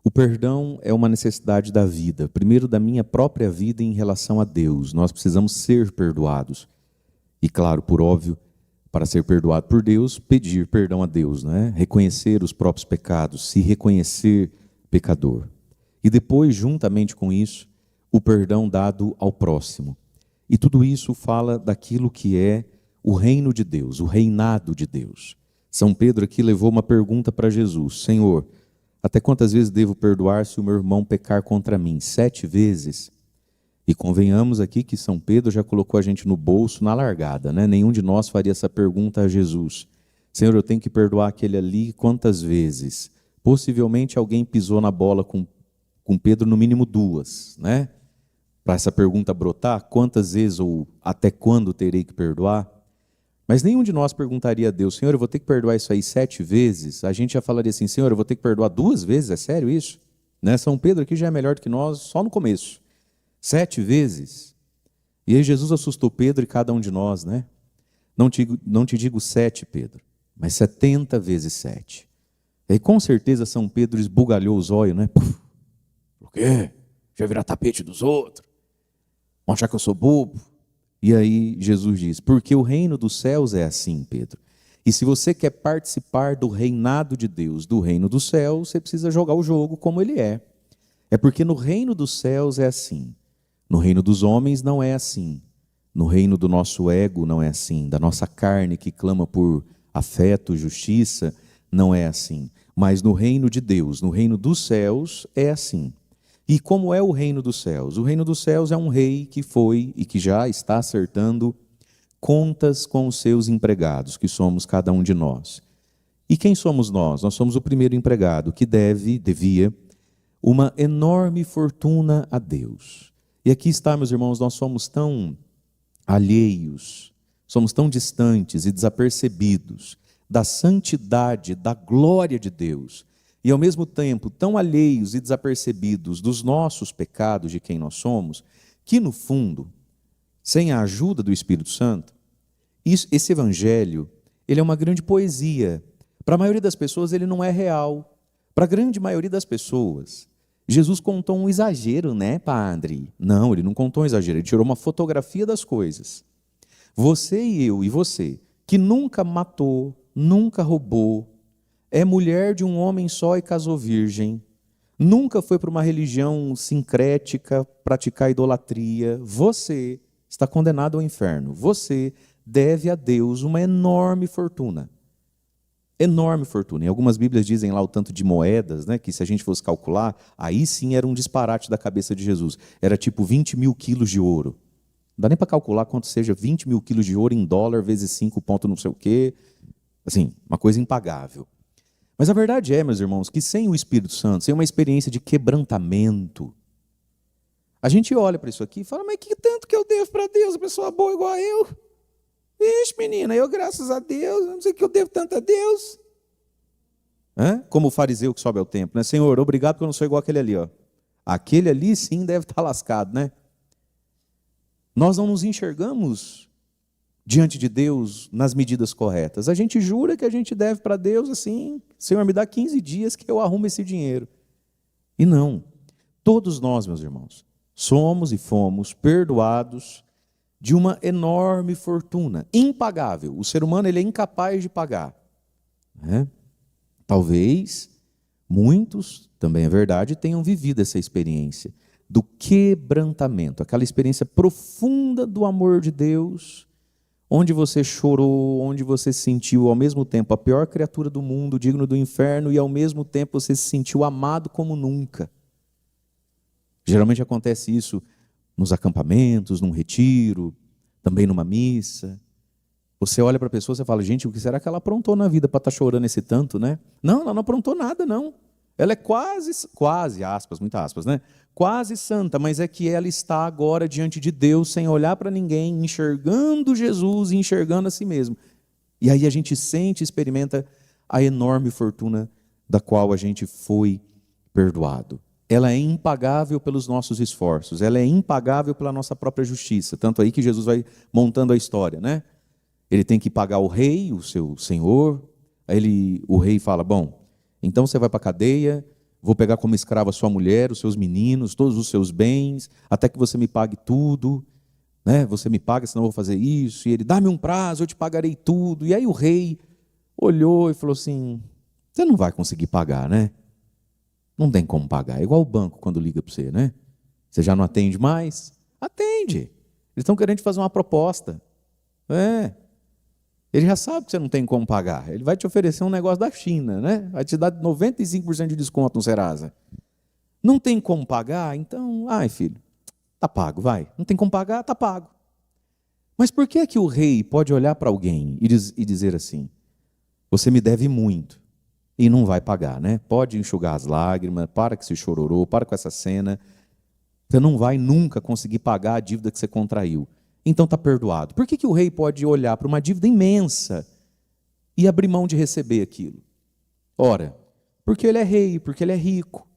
O perdão é uma necessidade da vida, primeiro da minha própria vida em relação a Deus. Nós precisamos ser perdoados. E claro, por óbvio, para ser perdoado por Deus, pedir perdão a Deus, né? Reconhecer os próprios pecados, se reconhecer pecador. E depois, juntamente com isso, o perdão dado ao próximo. E tudo isso fala daquilo que é o reino de Deus, o reinado de Deus. São Pedro aqui levou uma pergunta para Jesus: Senhor, até quantas vezes devo perdoar se o meu irmão pecar contra mim? 7 vezes? E convenhamos aqui que São Pedro já colocou a gente no bolso na largada, né? Nenhum de nós faria essa pergunta a Jesus. Senhor, eu tenho que perdoar aquele ali quantas vezes? Possivelmente alguém pisou na bola com Pedro no mínimo 2, né? Para essa pergunta brotar, quantas vezes ou até quando terei que perdoar? Mas nenhum de nós perguntaria a Deus, Senhor, eu vou ter que perdoar isso aí 7 vezes? A gente já falaria assim, Senhor, eu vou ter que perdoar 2 vezes? É sério isso? Né? São Pedro aqui já é melhor do que nós só no começo. 7 vezes? E aí Jesus assustou Pedro e cada um de nós, né? Não te digo 7, Pedro, mas 70 vezes 7. E aí com certeza São Pedro esbugalhou os olhos, né? Por quê? Já virar tapete dos outros? Vão achar que eu sou bobo? E aí Jesus diz, porque o reino dos céus é assim, Pedro. E se você quer participar do reinado de Deus, do reino dos céus, você precisa jogar o jogo como ele é. É porque no reino dos céus é assim. No reino dos homens não é assim. No reino do nosso ego não é assim. Da nossa carne que clama por afeto, justiça, não é assim. Mas no reino de Deus, no reino dos céus, é assim. E como é o reino dos céus? O reino dos céus é um rei que foi e que já está acertando contas com os seus empregados, que somos cada um de nós. E quem somos nós? Nós somos o primeiro empregado que devia uma enorme fortuna a Deus. E aqui está, meus irmãos, nós somos tão alheios, somos tão distantes e desapercebidos da santidade, da glória de Deus, e ao mesmo tempo tão alheios e desapercebidos dos nossos pecados, de quem nós somos, que no fundo, sem a ajuda do Espírito Santo, esse evangelho, ele é uma grande poesia. Para a maioria das pessoas ele não é real. Para a grande maioria das pessoas, Jesus contou um exagero, né, padre? Não, ele não contou um exagero, ele tirou uma fotografia das coisas. Você e eu e você, que nunca matou, nunca roubou, é mulher de um homem só e casou virgem, nunca foi para uma religião sincrética praticar idolatria, você está condenado ao inferno. Você deve a Deus uma enorme fortuna. Enorme fortuna. Em algumas Bíblias dizem lá o tanto de moedas, né, que se a gente fosse calcular, aí sim era um disparate da cabeça de Jesus. Era tipo 20 mil quilos de ouro. Não dá nem para calcular quanto seja 20 mil quilos de ouro em dólar vezes 5 ponto não sei o quê. Assim, uma coisa impagável. Mas a verdade é, meus irmãos, que sem o Espírito Santo, sem uma experiência de quebrantamento, a gente olha para isso aqui e fala, mas que tanto que eu devo para Deus, uma pessoa boa igual a eu? Vixe, menina, eu graças a Deus, não sei o que eu devo tanto a Deus. Como o fariseu que sobe ao templo, né? Senhor, obrigado porque eu não sou igual aquele ali, ó. Aquele ali sim deve estar lascado, né? Nós não nos enxergamos diante de Deus nas medidas corretas. A gente jura que a gente deve para Deus assim, Senhor, me dá 15 dias que eu arrumo esse dinheiro. E não. Todos nós, meus irmãos, somos e fomos perdoados de uma enorme fortuna, impagável. O ser humano ele é incapaz de pagar. Né? Talvez muitos, também é verdade, tenham vivido essa experiência do quebrantamento, aquela experiência profunda do amor de Deus, onde você chorou, onde você se sentiu ao mesmo tempo a pior criatura do mundo, digno do inferno, e ao mesmo tempo você se sentiu amado como nunca. Geralmente acontece isso nos acampamentos, num retiro, também numa missa. Você olha para a pessoa e fala, gente, o que será que ela aprontou na vida para estar chorando esse tanto, né? Não, ela não aprontou nada, não. Ela é quase, aspas, muitas aspas, né? Quase santa, mas é que ela está agora diante de Deus, sem olhar para ninguém, enxergando Jesus e enxergando a si mesmo. E aí a gente sente e experimenta a enorme fortuna da qual a gente foi perdoado. Ela é impagável pelos nossos esforços, ela é impagável pela nossa própria justiça. Tanto aí que Jesus vai montando a história, né? Ele tem que pagar o rei, o seu senhor. Aí o rei fala, bom, então você vai para a cadeia, vou pegar como escrava a sua mulher, os seus meninos, todos os seus bens, até que você me pague tudo, né? Você me paga, senão eu vou fazer isso. E ele, dá-me um prazo, eu te pagarei tudo. E aí o rei olhou e falou assim, você não vai conseguir pagar, né? Não tem como pagar. É igual o banco quando liga para você, né? Você já não atende mais? Atende. Eles estão querendo te fazer uma proposta. Ele já sabe que você não tem como pagar. Ele vai te oferecer um negócio da China, né? Vai te dar 95% de desconto no Serasa. Não tem como pagar? Então, ai filho, Está pago, vai. Não tem como pagar, está pago. Mas por que é que o rei pode olhar para alguém e dizer assim, você me deve muito e não vai pagar, né? Pode enxugar as lágrimas, para com esse chororô, para com essa cena. Você não vai nunca conseguir pagar a dívida que você contraiu. Então está perdoado. Por que o rei pode olhar para uma dívida imensa e abrir mão de receber aquilo? Ora, porque ele é rei, porque ele é rico.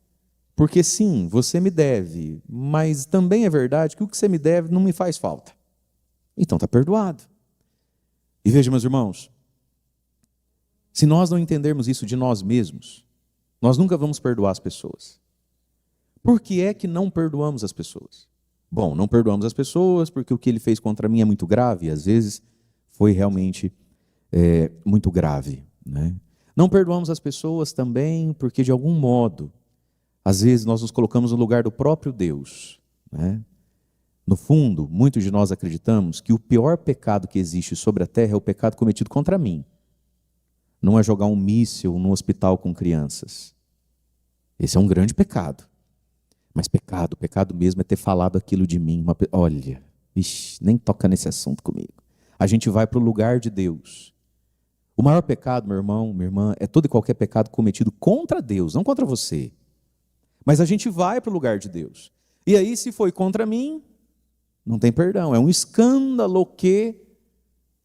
Porque sim, você me deve, mas também é verdade que o que você me deve não me faz falta. Então está perdoado. E veja, meus irmãos, se nós não entendermos isso de nós mesmos, nós nunca vamos perdoar as pessoas. Por que é que não perdoamos as pessoas? Bom, não perdoamos as pessoas porque o que ele fez contra mim é muito grave, e às vezes foi realmente muito grave, né? Não perdoamos as pessoas também porque, de algum modo, às vezes nós nos colocamos no lugar do próprio Deus, né? No fundo, muitos de nós acreditamos que o pior pecado que existe sobre a terra é o pecado cometido contra mim. Não é jogar um míssil no hospital com crianças. Esse é um grande pecado. Mas pecado mesmo é ter falado aquilo de mim. Olha, nem toca nesse assunto comigo. A gente vai para o lugar de Deus. O maior pecado, meu irmão, minha irmã, é todo e qualquer pecado cometido contra Deus, não contra você. Mas a gente vai para o lugar de Deus. E aí, se foi contra mim, não tem perdão. É um escândalo que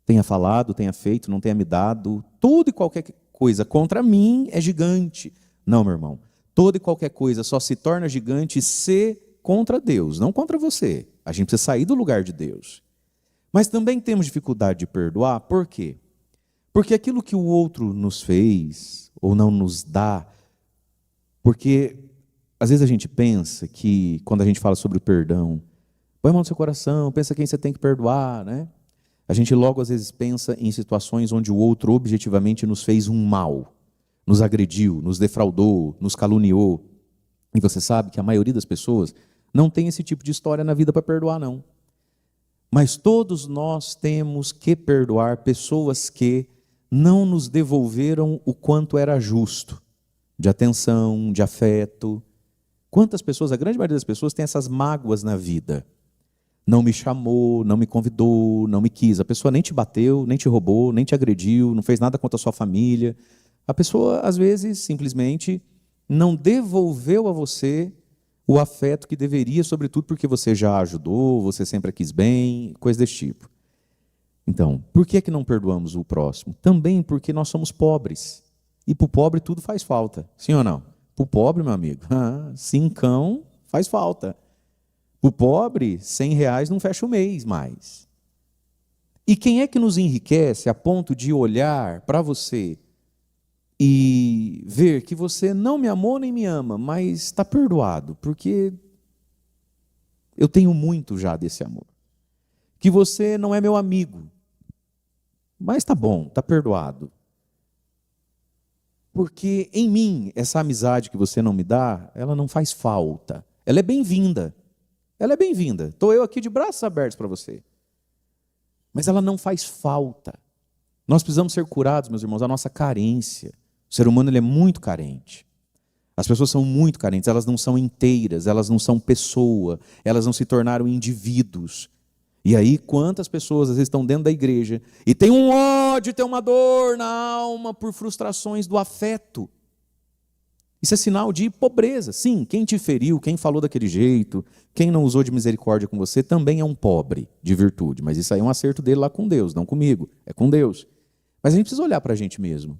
tenha falado, tenha feito, não tenha me dado. Tudo e qualquer coisa contra mim é gigante. Não, meu irmão. Toda e qualquer coisa só se torna gigante se contra Deus, não contra você. A gente precisa sair do lugar de Deus. Mas também temos dificuldade de perdoar, por quê? Porque aquilo que o outro nos fez, ou não nos dá, porque às vezes a gente pensa que, quando a gente fala sobre o perdão, põe a mão no seu coração, pensa quem você tem que perdoar, né? A gente logo às vezes pensa em situações onde o outro objetivamente nos fez um mal. Nos agrediu, nos defraudou, nos caluniou. E você sabe que a maioria das pessoas não tem esse tipo de história na vida para perdoar, não. Mas todos nós temos que perdoar pessoas que não nos devolveram o quanto era justo, de atenção, de afeto. Quantas pessoas, a grande maioria das pessoas tem essas mágoas na vida. Não me chamou, não me convidou, não me quis. A pessoa nem te bateu, nem te roubou, nem te agrediu, não fez nada contra a sua família. A pessoa, às vezes, simplesmente não devolveu a você o afeto que deveria, sobretudo porque você já ajudou, você sempre a quis bem, coisa desse tipo. Então, por que é que não perdoamos o próximo? Também porque nós somos pobres. E para o pobre tudo faz falta. Sim ou não? Para o pobre, meu amigo, cincão faz falta. Para o pobre, R$100 não fecha o mês mais. E quem é que nos enriquece a ponto de olhar para você e ver que você não me amou nem me ama, mas está perdoado, porque eu tenho muito já desse amor. Que você não é meu amigo, mas está bom, está perdoado. Porque em mim, essa amizade que você não me dá, ela não faz falta. Ela é bem-vinda. Ela é bem-vinda. Estou eu aqui de braços abertos para você. Mas ela não faz falta. Nós precisamos ser curados, meus irmãos, da nossa carência. O ser humano ele é muito carente. As pessoas são muito carentes, elas não são inteiras, elas não são pessoa, elas não se tornaram indivíduos. E aí, quantas pessoas às vezes estão dentro da igreja e tem um ódio, tem uma dor na alma por frustrações do afeto. Isso é sinal de pobreza. Sim, quem te feriu, quem falou daquele jeito, quem não usou de misericórdia com você, também é um pobre de virtude. Mas isso aí é um acerto dele lá com Deus, não comigo, é com Deus. Mas a gente precisa olhar para a gente mesmo.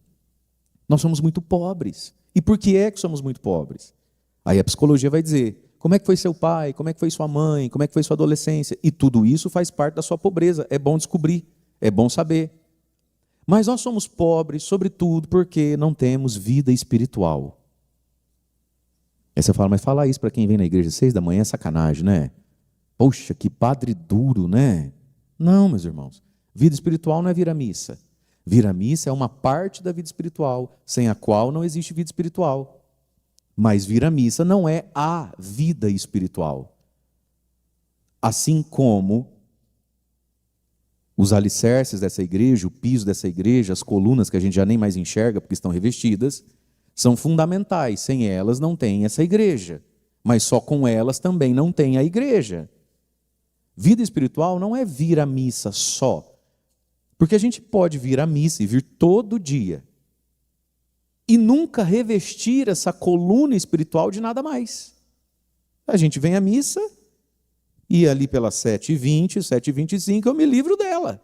Nós somos muito pobres. E por que é que somos muito pobres? Aí a psicologia vai dizer, como é que foi seu pai, como é que foi sua mãe, como é que foi sua adolescência? E tudo isso faz parte da sua pobreza. É bom descobrir, é bom saber. Mas nós somos pobres, sobretudo, porque não temos vida espiritual. Aí você fala, mas falar isso para quem vem na igreja às 6 da manhã é sacanagem, né? Poxa, que padre duro, né? Não, meus irmãos. Vida espiritual não é vir à missa. Vir à missa é uma parte da vida espiritual, sem a qual não existe vida espiritual. Mas vir à missa não é a vida espiritual. Assim como os alicerces dessa igreja, o piso dessa igreja, as colunas que a gente já nem mais enxerga porque estão revestidas, são fundamentais. Sem elas não tem essa igreja. Mas só com elas também não tem a igreja. Vida espiritual não é vir à missa só. Porque a gente pode vir à missa e vir todo dia e nunca revestir essa coluna espiritual de nada mais. A gente vem à missa e ali pelas 7h20, 7h25 eu me livro dela.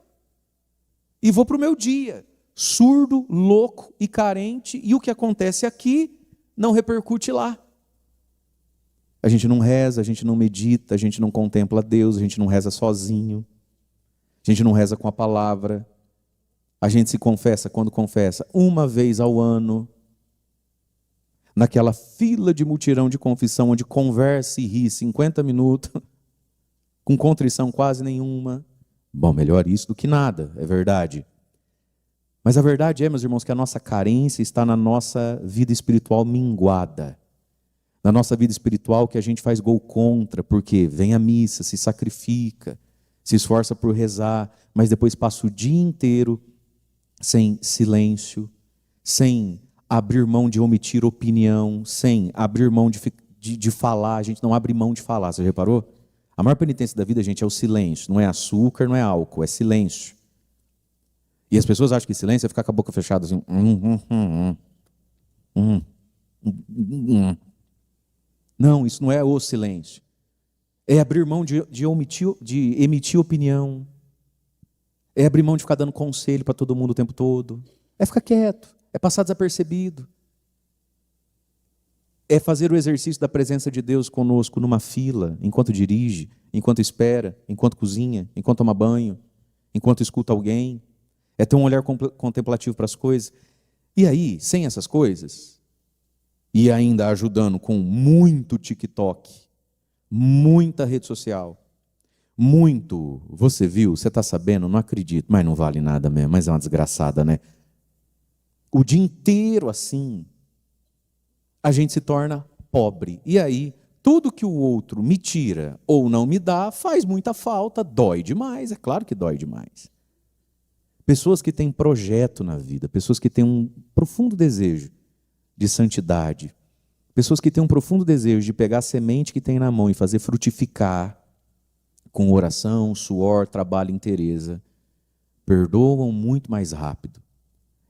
E vou para o meu dia, surdo, louco e carente, e o que acontece aqui não repercute lá. A gente não reza, a gente não medita, a gente não contempla Deus, a gente não reza sozinho, a gente não reza com a palavra, a gente se confessa quando confessa uma vez ao ano, naquela fila de mutirão de confissão, onde conversa e ri 50 minutos, com contrição quase nenhuma. Bom, melhor isso do que nada, é verdade. Mas a verdade é, meus irmãos, que a nossa carência está na nossa vida espiritual minguada. Na nossa vida espiritual que a gente faz gol contra, porque vem à missa, se sacrifica, se esforça por rezar, mas depois passa o dia inteiro sem silêncio, sem abrir mão de omitir opinião, sem abrir mão de falar. A gente não abre mão de falar, você reparou? A maior penitência da vida, gente, é o silêncio. Não é açúcar, não é álcool, é silêncio. E as pessoas acham que silêncio é ficar com a boca fechada assim. Não, isso não é o silêncio. É abrir mão de emitir opinião. É abrir mão de ficar dando conselho para todo mundo o tempo todo. É ficar quieto. É passar desapercebido. É fazer o exercício da presença de Deus conosco numa fila, enquanto dirige, enquanto espera, enquanto cozinha, enquanto toma banho, enquanto escuta alguém. É ter um olhar contemplativo para as coisas. E aí, sem essas coisas, e ainda ajudando com muito TikTok, muita rede social, muito, você viu, você está sabendo, não acredito, mas não vale nada mesmo, mas é uma desgraçada, né? O dia inteiro assim, a gente se torna pobre. E aí, tudo que o outro me tira ou não me dá, faz muita falta, dói demais, é claro que dói demais. Pessoas que têm projeto na vida, pessoas que têm um profundo desejo de santidade, pessoas que têm um profundo desejo de pegar a semente que tem na mão e fazer frutificar com oração, suor, trabalho e inteireza, perdoam muito mais rápido.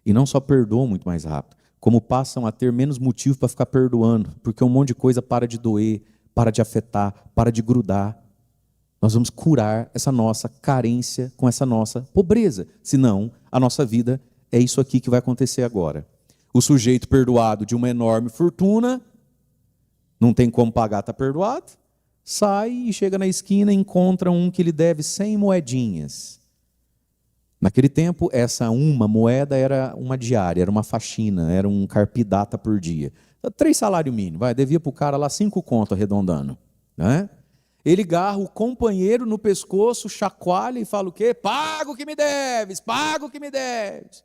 E não só perdoam muito mais rápido, como passam a ter menos motivo para ficar perdoando, porque um monte de coisa para de doer, para de afetar, para de grudar. Nós vamos curar essa nossa carência com essa nossa pobreza. Senão, a nossa vida é isso aqui que vai acontecer agora. O sujeito perdoado de uma enorme fortuna, não tem como pagar, está perdoado, sai e chega na esquina e encontra um que lhe deve 100 moedinhas. Naquele tempo, essa uma moeda era uma diária, era uma faxina, era um carpidata por dia. 3 salários mínimos, devia para o cara lá 5 conto arredondando. Né? Ele garra o companheiro no pescoço, chacoalha e fala o quê? Paga o que me deves, paga o que me deves.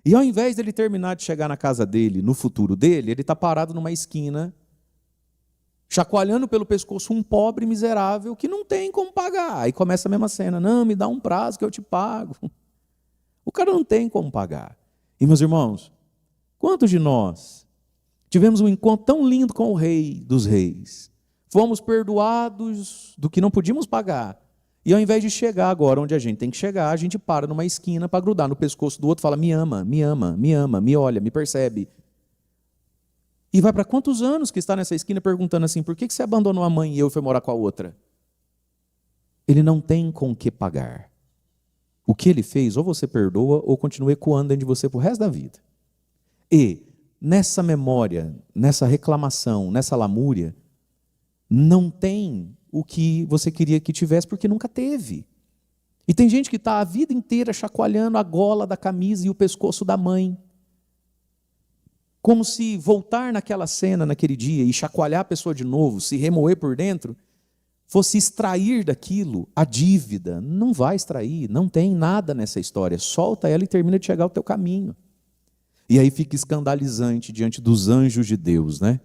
E ao invés dele terminar de chegar na casa dele, no futuro dele, ele está parado numa esquina, chacoalhando pelo pescoço um pobre miserável que não tem como pagar. Aí começa a mesma cena, não, me dá um prazo que eu te pago. O cara não tem como pagar. E meus irmãos, quantos de nós tivemos um encontro tão lindo com o Rei dos Reis? Fomos perdoados do que não podíamos pagar. E ao invés de chegar agora onde a gente tem que chegar, a gente para numa esquina para grudar no pescoço do outro e fala, me ama, me ama, me ama, me olha, me percebe. E vai para quantos anos que está nessa esquina perguntando assim, por que você abandonou a mãe e eu fui morar com a outra? Ele não tem com o que pagar. O que ele fez, ou você perdoa, ou continua ecoando dentro de você para o resto da vida. E nessa memória, nessa reclamação, nessa lamúria, não tem o que você queria que tivesse, porque nunca teve. E tem gente que está a vida inteira chacoalhando a gola da camisa e o pescoço da mãe. Como se voltar naquela cena, naquele dia, e chacoalhar a pessoa de novo, se remoer por dentro, fosse extrair daquilo a dívida. Não vai extrair, não tem nada nessa história. Solta ela e termina de chegar ao teu caminho. E aí fica escandalizante diante dos anjos de Deus, né?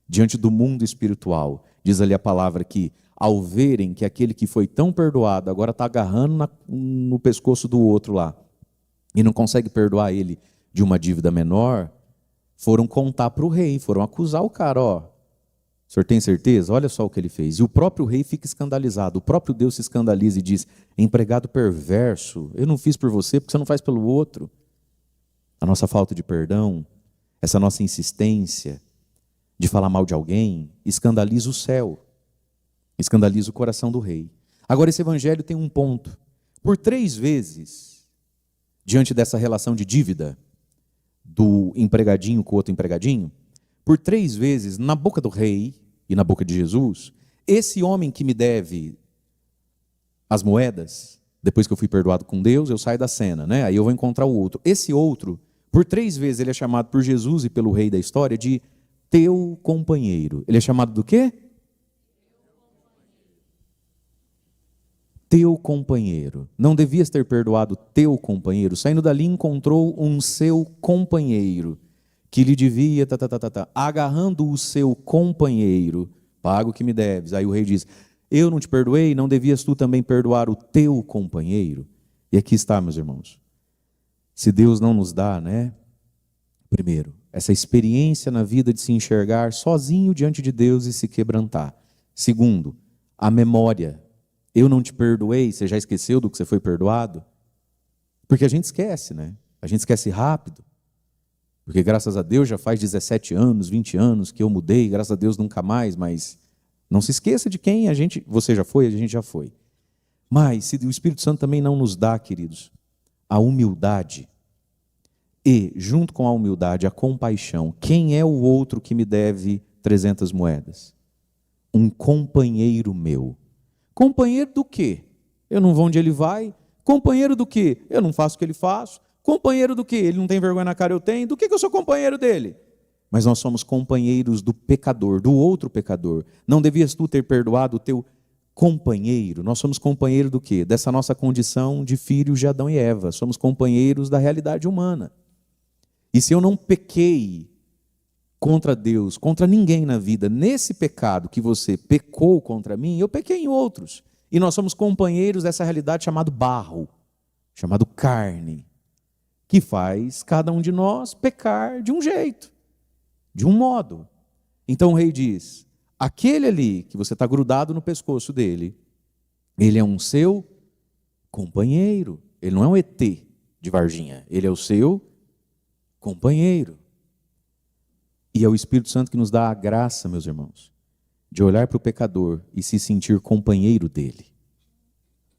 Diante do mundo espiritual. Diz ali a palavra que, ao verem que aquele que foi tão perdoado agora está agarrando no pescoço do outro lá, e não consegue perdoar ele de uma dívida menor, foram contar para o rei, foram acusar o cara, O senhor tem certeza? Olha só o que ele fez. E o próprio rei fica escandalizado. O próprio Deus se escandaliza e diz: empregado perverso, eu não fiz por você porque você não faz pelo outro. A nossa falta de perdão, essa nossa insistência de falar mal de alguém, escandaliza o céu, escandaliza o coração do rei. Agora, esse evangelho tem um ponto. Por 3 vezes, diante dessa relação de dívida do empregadinho com o outro empregadinho, por 3 vezes, na boca do rei e na boca de Jesus, esse homem que me deve as moedas, depois que eu fui perdoado com Deus, eu saio da cena, né? Aí eu vou encontrar o outro. Esse outro, por 3 vezes, ele é chamado por Jesus e pelo rei da história de teu companheiro. Ele é chamado do quê? Teu companheiro. Não devias ter perdoado teu companheiro? Saindo dali, encontrou um seu companheiro que lhe devia, agarrando o seu companheiro, paga o que me deves. Aí o rei diz: eu não te perdoei, não devias tu também perdoar o teu companheiro? E aqui está, meus irmãos. Se Deus não nos dá, né? Primeiro, essa experiência na vida de se enxergar sozinho diante de Deus e se quebrantar. Segundo, a memória. Eu não te perdoei, você já esqueceu do que você foi perdoado? Porque a gente esquece, né? A gente esquece rápido. Porque graças a Deus já faz 17 anos, 20 anos que eu mudei, graças a Deus nunca mais, mas não se esqueça de quem você já foi, a gente já foi. Mas se o Espírito Santo também não nos dá, queridos, a humildade e, junto com a humildade, a compaixão, quem é o outro que me deve 300 moedas? Um companheiro meu. Companheiro do quê? Eu não vou onde ele vai. Companheiro do quê? Eu não faço o que ele faz. Companheiro do quê? Ele não tem vergonha na cara, eu tenho. Do que eu sou companheiro dele? Mas nós somos companheiros do pecador, do outro pecador. Não devias tu ter perdoado o teu companheiro? Nós somos companheiros do quê? Dessa nossa condição de filhos de Adão e Eva. Somos companheiros da realidade humana. E se eu não pequei contra Deus, contra ninguém na vida, nesse pecado que você pecou contra mim, eu pequei em outros. E nós somos companheiros dessa realidade chamado barro, chamado carne, que faz cada um de nós pecar de um jeito, de um modo. Então o rei diz: aquele ali que você está grudado no pescoço dele, ele é um seu companheiro. Ele não é um ET de Varginha, ele é o seu companheiro. E é o Espírito Santo que nos dá a graça, meus irmãos, de olhar para o pecador e se sentir companheiro dele.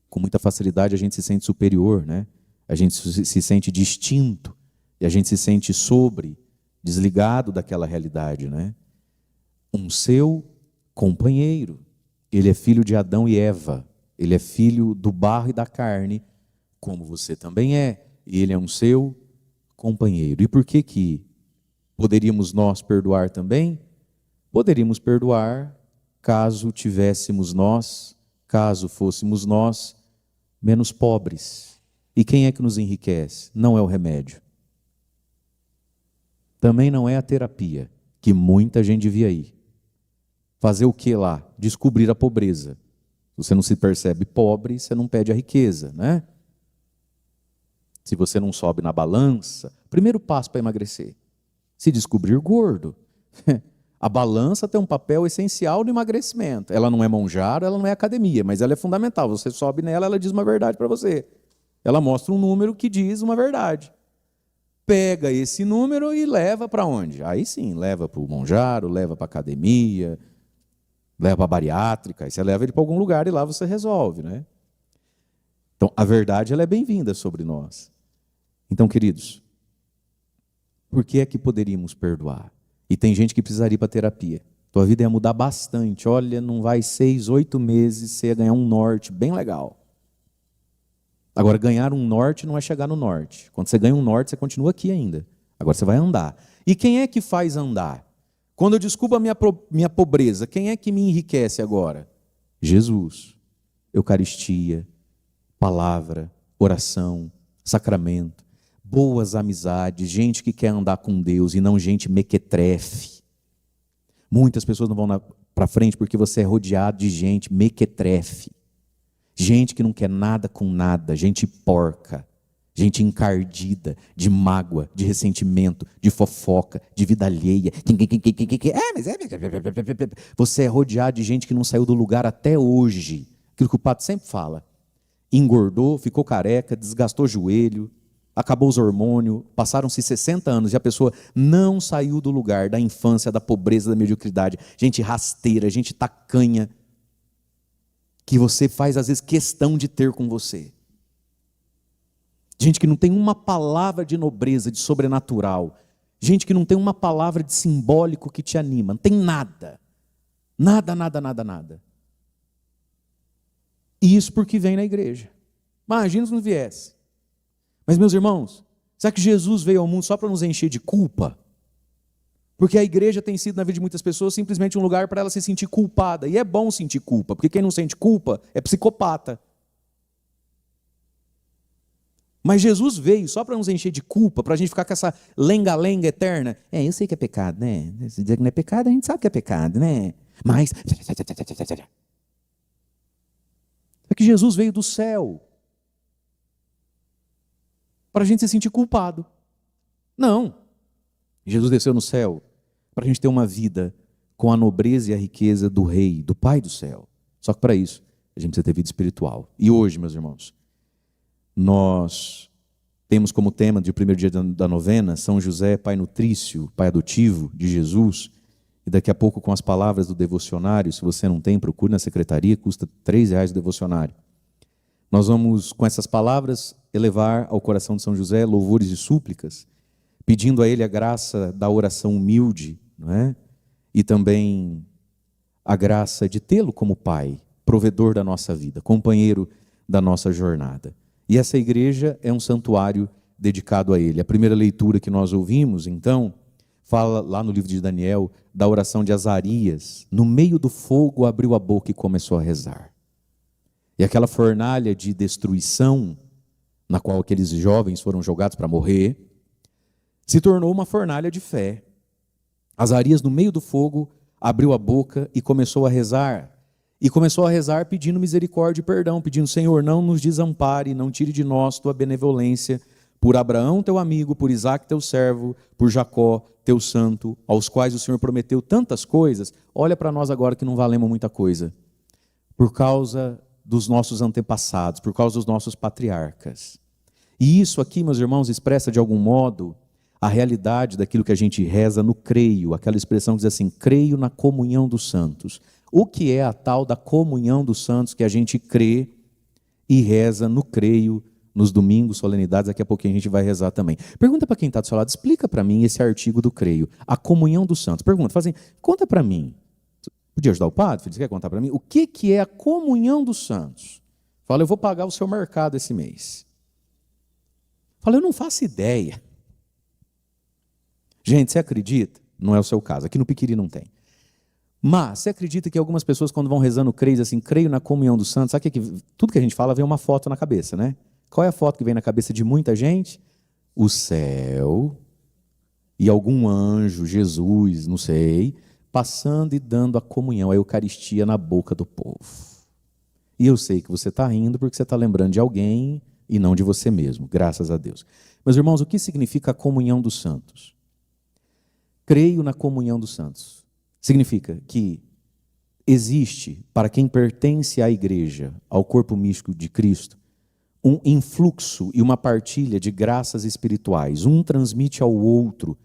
Com muita facilidade a gente se sente superior, né? A gente se sente distinto e a gente se sente desligado daquela realidade, né? Um seu companheiro. Ele é filho de Adão e Eva. Ele é filho do barro e da carne, como você também é. E ele é um seu companheiro. E por que poderíamos nós perdoar também? Poderíamos perdoar caso fôssemos nós menos pobres. E quem é que nos enriquece? Não é o remédio. Também não é a terapia, que muita gente devia ir. Fazer o que lá? Descobrir a pobreza. Se você não se percebe pobre, você não pede a riqueza, né? Se você não sobe na balança, primeiro passo para emagrecer: se descobrir gordo. A balança tem um papel essencial no emagrecimento. Ela não é monjara, ela não é academia, mas ela é fundamental. Você sobe nela, ela diz uma verdade para você. Ela mostra um número que diz uma verdade. Pega esse número e leva para onde? Aí sim, leva para o monjaro, leva para a academia, leva para a bariátrica. Aí você leva ele para algum lugar e lá você resolve, né? Então, a verdade ela é bem-vinda sobre nós. Então, queridos, por que é que poderíamos perdoar? E tem gente que precisaria ir para terapia. Tua vida ia mudar bastante. Olha, não vai 6, 8 meses, você ia ganhar um norte bem legal. Agora, ganhar um norte não é chegar no norte. Quando você ganha um norte, você continua aqui ainda. Agora você vai andar. E quem é que faz andar? Quando eu descubro a minha pobreza, quem é que me enriquece agora? Jesus. Eucaristia, palavra, oração, sacramento, boas amizades, gente que quer andar com Deus e não gente mequetrefe. Muitas pessoas não vão para frente porque você é rodeado de gente mequetrefe. Gente que não quer nada com nada, gente porca, Gente encardida, de mágoa, de ressentimento, de fofoca, de vida alheia. Você é rodeado de gente que não saiu do lugar até hoje. Aquilo que o Pato sempre fala. Engordou, ficou careca, desgastou o joelho, acabou os hormônios, passaram-se 60 anos e a pessoa não saiu do lugar da infância, da pobreza, da mediocridade. Gente rasteira, gente tacanha, que você faz às vezes questão de ter com você. Gente que não tem uma palavra de nobreza, de sobrenatural. Gente que não tem uma palavra de simbólico que te anima. Não tem nada. Nada, nada, nada, nada. E isso porque vem na igreja. Imagina se não viesse. Mas, meus irmãos, será que Jesus veio ao mundo só para nos encher de culpa? Porque a igreja tem sido, na vida de muitas pessoas, simplesmente um lugar para ela se sentir culpada. E é bom sentir culpa, porque quem não sente culpa é psicopata. Mas Jesus veio só para nos encher de culpa, para a gente ficar com essa lenga-lenga eterna. Eu sei que é pecado, né? Se dizer que não é pecado, a gente sabe que é pecado, né? Mas... é que Jesus veio do céu para a gente se sentir culpado. Não. Jesus desceu no céu para a gente ter uma vida com a nobreza e a riqueza do Rei, do Pai do céu. Só que para isso, a gente precisa ter vida espiritual. E hoje, meus irmãos, nós temos como tema de primeiro dia da novena São José, Pai nutrício, Pai adotivo de Jesus. E daqui a pouco, com as palavras do devocionário, se você não tem, procure na secretaria, custa R$3 o devocionário. Nós vamos, com essas palavras, elevar ao coração de São José louvores e súplicas, pedindo a ele a graça da oração humilde, não é? E também a graça de tê-lo como Pai, provedor da nossa vida, companheiro da nossa jornada. E essa igreja é um santuário dedicado a ele. A primeira leitura que nós ouvimos, então, fala lá no livro de Daniel, da oração de Azarias. No meio do fogo abriu a boca e começou a rezar. E aquela fornalha de destruição, na qual aqueles jovens foram jogados para morrer, se tornou uma fornalha de fé. Azarias, no meio do fogo, abriu a boca e começou a rezar. E começou a rezar pedindo misericórdia e perdão, pedindo: Senhor, não nos desampare, não tire de nós tua benevolência, por Abraão, teu amigo, por Isaque, teu servo, por Jacó, teu santo, aos quais o Senhor prometeu tantas coisas. Olha para nós agora que não valemos muita coisa. Por causa dos nossos antepassados, por causa dos nossos patriarcas. E isso aqui, meus irmãos, expressa de algum modo a realidade daquilo que a gente reza no creio, aquela expressão que diz assim: creio na comunhão dos santos. O que é a tal da comunhão dos santos que a gente crê e reza no creio, nos domingos, solenidades? Daqui a pouquinho a gente vai rezar também. Pergunta para quem está do seu lado, explica para mim esse artigo do creio, a comunhão dos santos. Pergunta, faz assim, conta para mim. Podia ajudar o padre? Você quer contar para mim? O que é a comunhão dos santos? Fala, eu vou pagar o seu mercado esse mês. Fala, eu não faço ideia. Gente, você acredita? Não é o seu caso, aqui no Piquiri não tem. Mas você acredita que algumas pessoas, quando vão rezando creio, assim, creio na comunhão dos santos, sabe que tudo que a gente fala vem uma foto na cabeça, né? Qual é a foto que vem na cabeça de muita gente? O céu e algum anjo, Jesus, não sei, passando e dando a comunhão, a Eucaristia na boca do povo. E eu sei que você está rindo porque você está lembrando de alguém e não de você mesmo, graças a Deus. Meus irmãos, o que significa a comunhão dos santos? Creio na comunhão dos santos. Significa que existe, para quem pertence à igreja, ao corpo místico de Cristo, um influxo e uma partilha de graças espirituais. Um transmite ao outro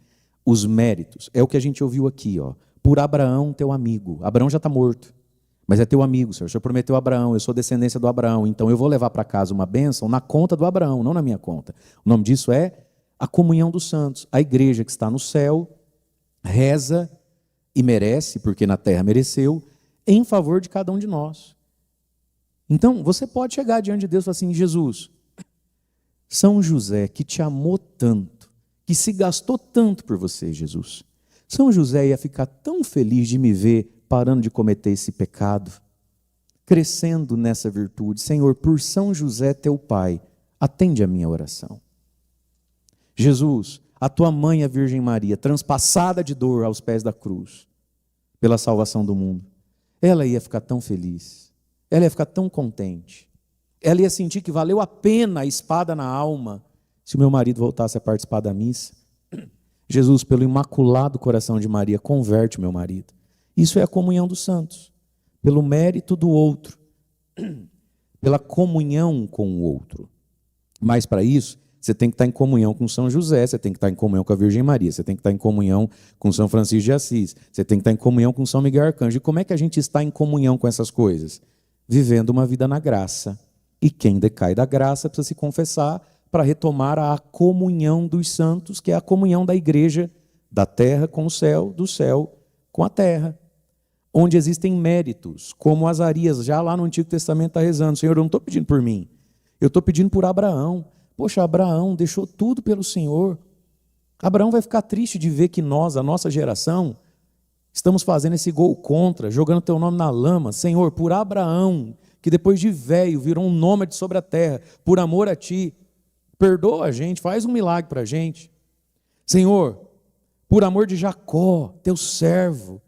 os méritos. É o que a gente ouviu aqui, ó. Por Abraão, teu amigo. Abraão já está morto, mas é teu amigo, Senhor. O Senhor prometeu a Abraão, eu sou descendência do Abraão, então eu vou levar para casa uma bênção na conta do Abraão, não na minha conta. O nome disso é a comunhão dos santos. A igreja que está no céu reza e merece, porque na terra mereceu, em favor de cada um de nós. Então, você pode chegar diante de Deus e falar assim: Jesus, São José, que te amou tanto, que se gastou tanto por você, Jesus, São José ia ficar tão feliz de me ver parando de cometer esse pecado, crescendo nessa virtude. Senhor, por São José, teu pai, atende a minha oração. Jesus, a tua mãe, a Virgem Maria, transpassada de dor aos pés da cruz, pela salvação do mundo, ela ia ficar tão feliz, ela ia ficar tão contente, ela ia sentir que valeu a pena a espada na alma se o meu marido voltasse a participar da missa. Jesus, pelo imaculado coração de Maria, converte meu marido. Isso é a comunhão dos santos. Pelo mérito do outro. Pela comunhão com o outro. Mas para isso, você tem que estar em comunhão com São José, você tem que estar em comunhão com a Virgem Maria, você tem que estar em comunhão com São Francisco de Assis, você tem que estar em comunhão com São Miguel Arcanjo. E como é que a gente está em comunhão com essas coisas? Vivendo uma vida na graça. E quem decai da graça precisa se confessar para retomar a comunhão dos santos, que é a comunhão da igreja, da terra com o céu, do céu com a terra. Onde existem méritos, como Azarias, já lá no Antigo Testamento está rezando: Senhor, eu não estou pedindo por mim, eu estou pedindo por Abraão. Poxa, Abraão deixou tudo pelo Senhor. Abraão vai ficar triste de ver que nós, a nossa geração, estamos fazendo esse gol contra, jogando teu nome na lama. Senhor, por Abraão, que depois de velho virou um nômade sobre a terra, por amor a ti, perdoa a gente, faz um milagre para a gente. Senhor, por amor de Jacó, teu servo,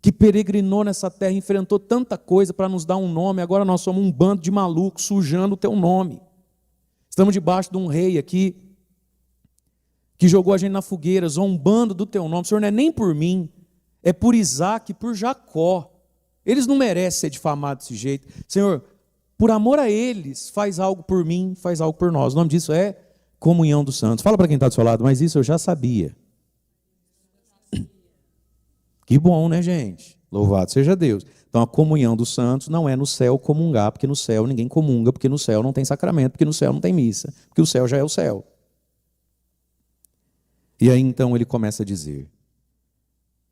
que peregrinou nessa terra, enfrentou tanta coisa para nos dar um nome, agora nós somos um bando de malucos sujando o teu nome. Estamos debaixo de um rei aqui, que jogou a gente na fogueira, zombando do teu nome. Senhor, não é nem por mim, é por Isaac e por Jacó. Eles não merecem ser difamados desse jeito. Senhor, por amor a eles, faz algo por mim, faz algo por nós. O nome disso é comunhão dos santos. Fala para quem está do seu lado: mas isso eu já sabia. Que bom, né, gente? Louvado seja Deus. Então, a comunhão dos santos não é no céu comungar, porque no céu ninguém comunga, porque no céu não tem sacramento, porque no céu não tem missa, porque o céu já é o céu. E aí, então, ele começa a dizer,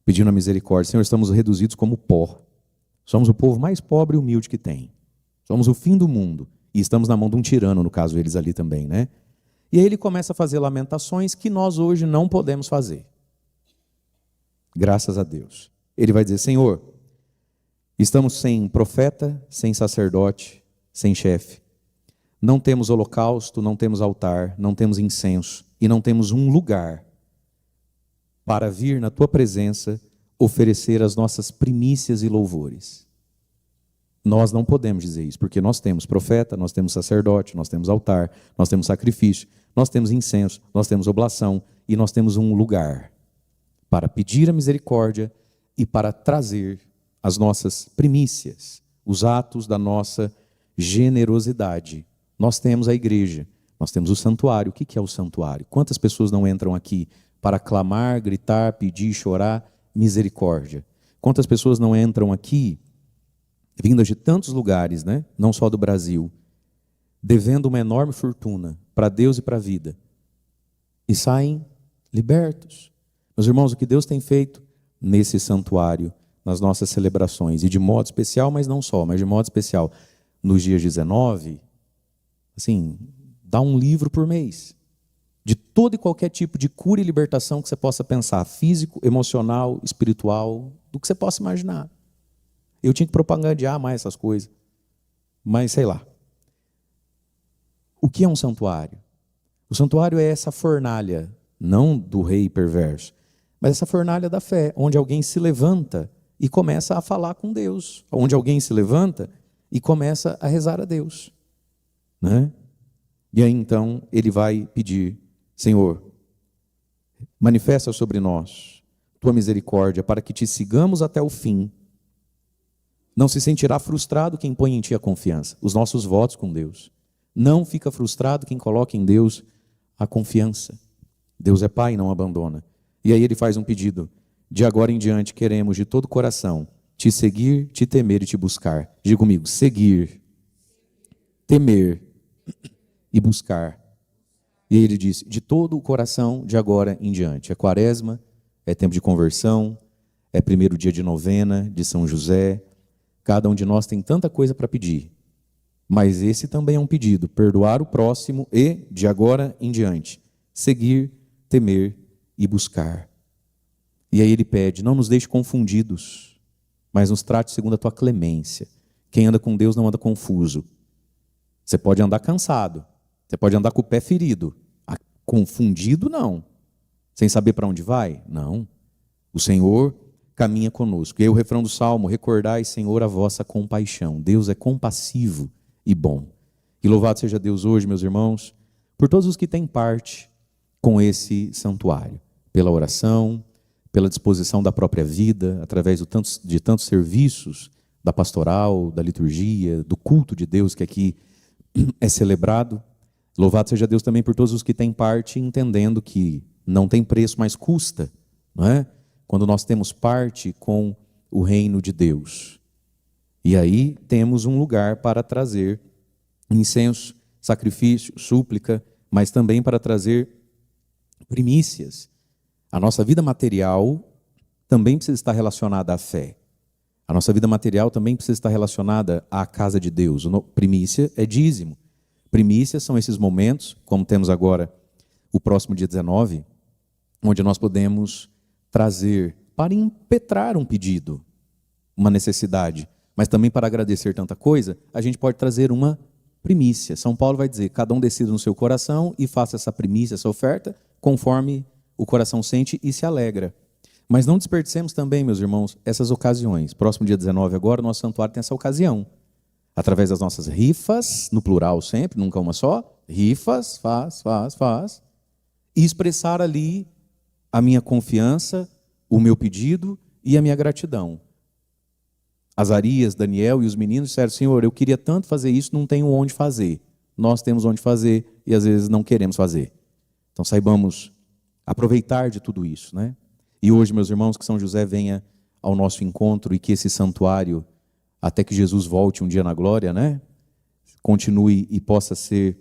pedindo a misericórdia: Senhor, estamos reduzidos como pó. Somos o povo mais pobre e humilde que tem. Somos o fim do mundo. E estamos na mão de um tirano, no caso, eles ali também, né? E aí ele começa a fazer lamentações que nós hoje não podemos fazer. Graças a Deus. Ele vai dizer: Senhor, estamos sem profeta, sem sacerdote, sem chefe. Não temos holocausto, não temos altar, não temos incenso e não temos um lugar para vir na tua presença oferecer as nossas primícias e louvores. Nós não podemos dizer isso, porque nós temos profeta, nós temos sacerdote, nós temos altar, nós temos sacrifício, nós temos incenso, nós temos oblação e nós temos um lugar para pedir a misericórdia e para trazer as nossas primícias, os atos da nossa generosidade. Nós temos a igreja, nós temos o santuário. O que é o santuário? Quantas pessoas não entram aqui para clamar, gritar, pedir, chorar misericórdia? Quantas pessoas não entram aqui, vindas de tantos lugares, né? Não só do Brasil, devendo uma enorme fortuna para Deus e para a vida, e saem libertos? Meus irmãos, o que Deus tem feito nesse santuário, nas nossas celebrações, e de modo especial, mas não só, mas de modo especial, nos dias 19, assim, dá um livro por mês, de todo e qualquer tipo de cura e libertação que você possa pensar, físico, emocional, espiritual, do que você possa imaginar. Eu tinha que propagandear mais essas coisas, mas sei lá. O que é um santuário? O santuário é essa fornalha, não do rei perverso, mas essa fornalha da fé, onde alguém se levanta e começa a falar com Deus, onde alguém se levanta e começa a rezar a Deus, né? E aí então ele vai pedir: Senhor, manifesta sobre nós tua misericórdia para que te sigamos até o fim. Não se sentirá frustrado quem põe em ti a confiança. Os nossos votos com Deus. Não fica frustrado quem coloca em Deus a confiança. Deus é Pai e não abandona. E aí ele faz um pedido: de agora em diante queremos de todo o coração te seguir, te temer e te buscar. Diga comigo: seguir, temer e buscar. E aí ele diz: de todo o coração, de agora em diante. É quaresma, é tempo de conversão, é primeiro dia de novena de São José. Cada um de nós tem tanta coisa para pedir, mas esse também é um pedido: perdoar o próximo e, de agora em diante, seguir, temer e buscar. E aí ele pede: não nos deixe confundidos, mas nos trate segundo a tua clemência. Quem anda com Deus não anda confuso. Você pode andar cansado, você pode andar com o pé ferido. Confundido, não. Sem saber para onde vai? Não. O Senhor caminha conosco. E aí o refrão do Salmo: recordai, Senhor, a vossa compaixão. Deus é compassivo e bom. E louvado seja Deus hoje, meus irmãos, por todos os que têm parte com esse santuário, pela oração, pela disposição da própria vida, através de tantos serviços da pastoral, da liturgia, do culto de Deus que aqui é celebrado. Louvado seja Deus também por todos os que têm parte, entendendo que não tem preço, mas custa, não é? Quando nós temos parte com o reino de Deus. E aí temos um lugar para trazer incenso, sacrifício, súplica, mas também para trazer primícias. A nossa vida material também precisa estar relacionada à fé. A nossa vida material também precisa estar relacionada à casa de Deus. Primícia é dízimo. Primícias são esses momentos, como temos agora o próximo dia 19, onde nós podemos trazer para impetrar um pedido, uma necessidade, mas também para agradecer tanta coisa, a gente pode trazer uma primícia. São Paulo vai dizer, cada um decida no seu coração e faça essa primícia, essa oferta, conforme o coração sente e se alegra. Mas não desperdicemos também, meus irmãos, essas ocasiões. Próximo dia 19 agora, o nosso santuário tem essa ocasião. Através das nossas rifas, no plural sempre, nunca uma só, rifas, faz, e expressar ali a minha confiança, o meu pedido e a minha gratidão. Azarias, Daniel e os meninos disseram, Senhor, eu queria tanto fazer isso, não tenho onde fazer. Nós temos onde fazer e às vezes não queremos fazer. Então saibamos aproveitar de tudo isso, né? E hoje, meus irmãos, que São José venha ao nosso encontro e que esse santuário, até que Jesus volte um dia na glória, né? Continue e possa ser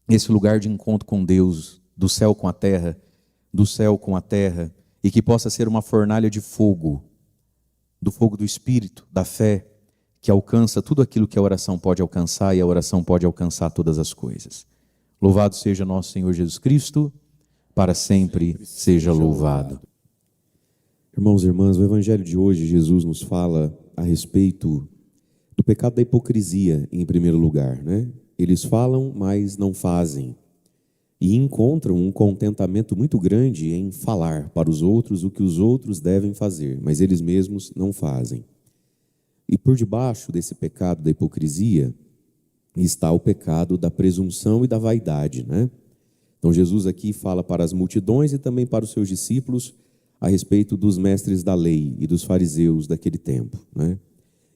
esse lugar de encontro com Deus, do céu com a terra, do céu com a terra, e que possa ser uma fornalha de fogo, do fogo do Espírito, da fé, que alcança tudo aquilo que a oração pode alcançar, e a oração pode alcançar todas as coisas. Louvado seja nosso Senhor Jesus Cristo, para sempre seja louvado. Irmãos e irmãs, o Evangelho de hoje, Jesus nos fala a respeito do pecado da hipocrisia, em primeiro lugar, né? Eles falam, mas não fazem. E encontram um contentamento muito grande em falar para os outros o que os outros devem fazer, mas eles mesmos não fazem. E por debaixo desse pecado da hipocrisia está o pecado da presunção e da vaidade, né? Então Jesus aqui fala para as multidões e também para os seus discípulos a respeito dos mestres da lei e dos fariseus daquele tempo, né?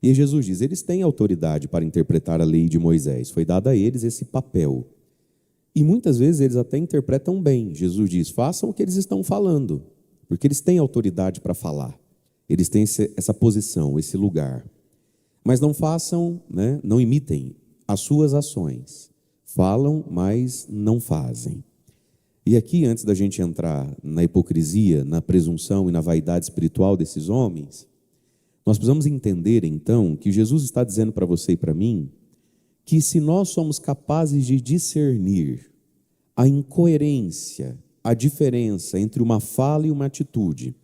E Jesus diz, eles têm autoridade para interpretar a lei de Moisés, foi dado a eles esse papel. E muitas vezes eles até interpretam bem. Jesus diz, façam o que eles estão falando, porque eles têm autoridade para falar. Eles têm essa posição, esse lugar. Mas não façam, né? Não imitem as suas ações. Falam, mas não fazem. E aqui, antes da gente entrar na hipocrisia, na presunção e na vaidade espiritual desses homens, nós precisamos entender, então, que Jesus está dizendo para você e para mim, que se nós somos capazes de discernir a incoerência, a diferença entre uma fala e uma atitude,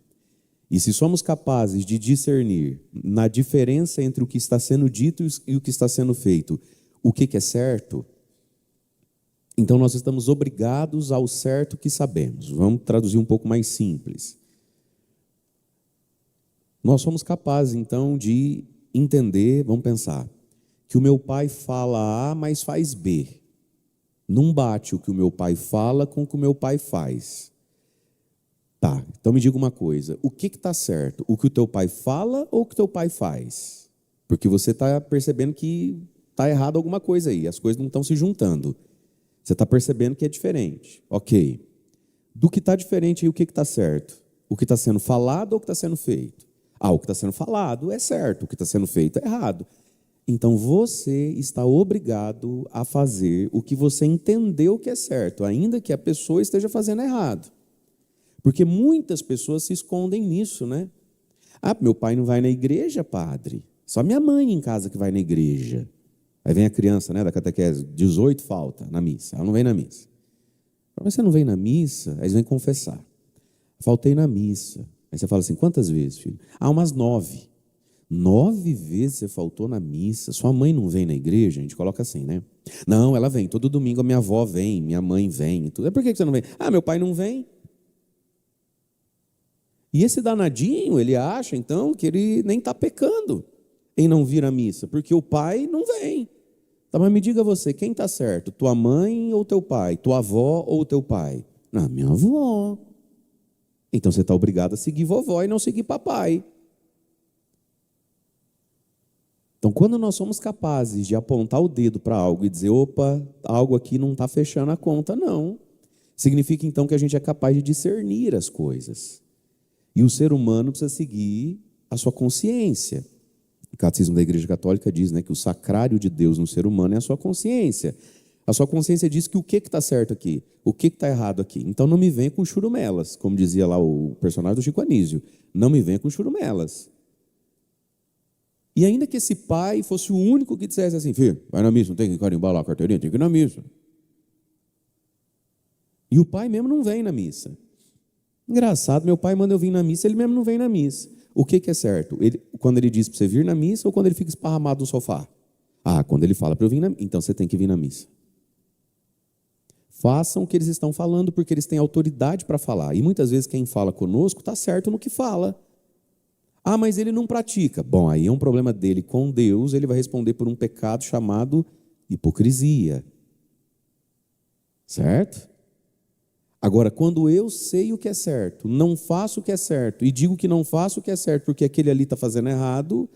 e se somos capazes de discernir na diferença entre o que está sendo dito e o que está sendo feito, o que é certo, então nós estamos obrigados ao certo que sabemos. Vamos traduzir um pouco mais simples. Nós somos capazes, então, de entender, vamos pensar, que o meu pai fala A, mas faz B. Não bate o que o meu pai fala com o que o meu pai faz. Tá, então me diga uma coisa, o que está certo? O que o teu pai fala ou o que o teu pai faz? Porque você está percebendo que está errado alguma coisa aí, as coisas não estão se juntando. Você está percebendo que é diferente. Ok. Do que está diferente aí, o que está certo? O que está sendo falado ou o que está sendo feito? Ah, o que está sendo falado é certo, o que está sendo feito é errado. Então você está obrigado a fazer o que você entendeu que é certo, ainda que a pessoa esteja fazendo errado. Porque muitas pessoas se escondem nisso, né? Ah, meu pai não vai na igreja, padre. Só minha mãe em casa que vai na igreja. Aí vem a criança, né, da catequese, 18 falta na missa, ela não vem na missa. Mas você não vem na missa? Aí eles vêm confessar. Faltei na missa. Aí você fala assim, quantas vezes, filho? Ah, umas 9. 9 vezes você faltou na missa. Sua mãe não vem na igreja? A gente coloca assim, né? Não, ela vem. Todo domingo a minha avó vem, minha mãe vem. Tudo. Por que você não vem? Ah, meu pai não vem. E esse danadinho, ele acha, então, que ele nem está pecando em não vir à missa, porque o pai não vem. Tá, mas me diga você, quem está certo? Tua mãe ou teu pai? Tua avó ou teu pai? Não, minha avó. Então você está obrigado a seguir vovó e não seguir papai. Então, quando nós somos capazes de apontar o dedo para algo e dizer, opa, algo aqui não está fechando a conta, não. Significa então que a gente é capaz de discernir as coisas. E o ser humano precisa seguir a sua consciência. O Catecismo da Igreja Católica diz, né, que o sacrário de Deus no ser humano é a sua consciência. A sua consciência diz que o que está certo aqui, o que está errado aqui. Então não me venha com churumelas, como dizia lá o personagem do Chico Anísio. Não me venha com churumelas. E ainda que esse pai fosse o único que dissesse assim, filho, vai na missa, não tem que carimbar lá a carteirinha, tem que ir na missa. E o pai mesmo não vem na missa. Engraçado, meu pai manda eu vir na missa, ele mesmo não vem na missa. O que é certo? Quando ele diz para você vir na missa ou quando ele fica esparramado no sofá? Ah, quando ele fala para eu vir na missa, então você tem que vir na missa. Façam o que eles estão falando, porque eles têm autoridade para falar. E muitas vezes quem fala conosco está certo no que fala. Ah, mas ele não pratica. Bom, aí é um problema dele com Deus, ele vai responder por um pecado chamado hipocrisia. Certo? Agora, quando eu sei o que é certo, não faço o que é certo, e digo que não faço o que é certo porque aquele ali está fazendo errado,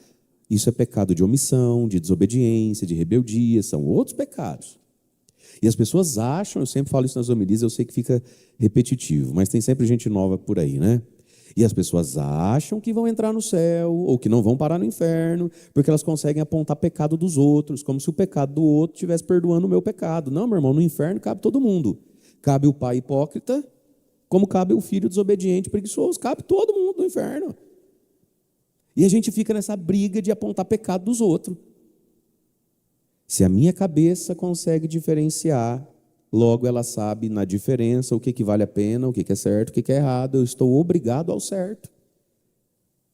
isso é pecado de omissão, de desobediência, de rebeldia, são outros pecados. E as pessoas acham, eu sempre falo isso nas homilias, eu sei que fica repetitivo, mas tem sempre gente nova por aí, né? E as pessoas acham que vão entrar no céu ou que não vão parar no inferno, porque elas conseguem apontar pecado dos outros, como se o pecado do outro estivesse perdoando o meu pecado. Não, meu irmão, no inferno cabe todo mundo. Cabe o pai hipócrita, como cabe o filho desobediente, preguiçoso. Cabe todo mundo no inferno. E a gente fica nessa briga de apontar pecado dos outros. Se a minha cabeça consegue diferenciar, logo ela sabe na diferença o que vale a pena, o que é certo, o que é errado. Eu estou obrigado ao certo.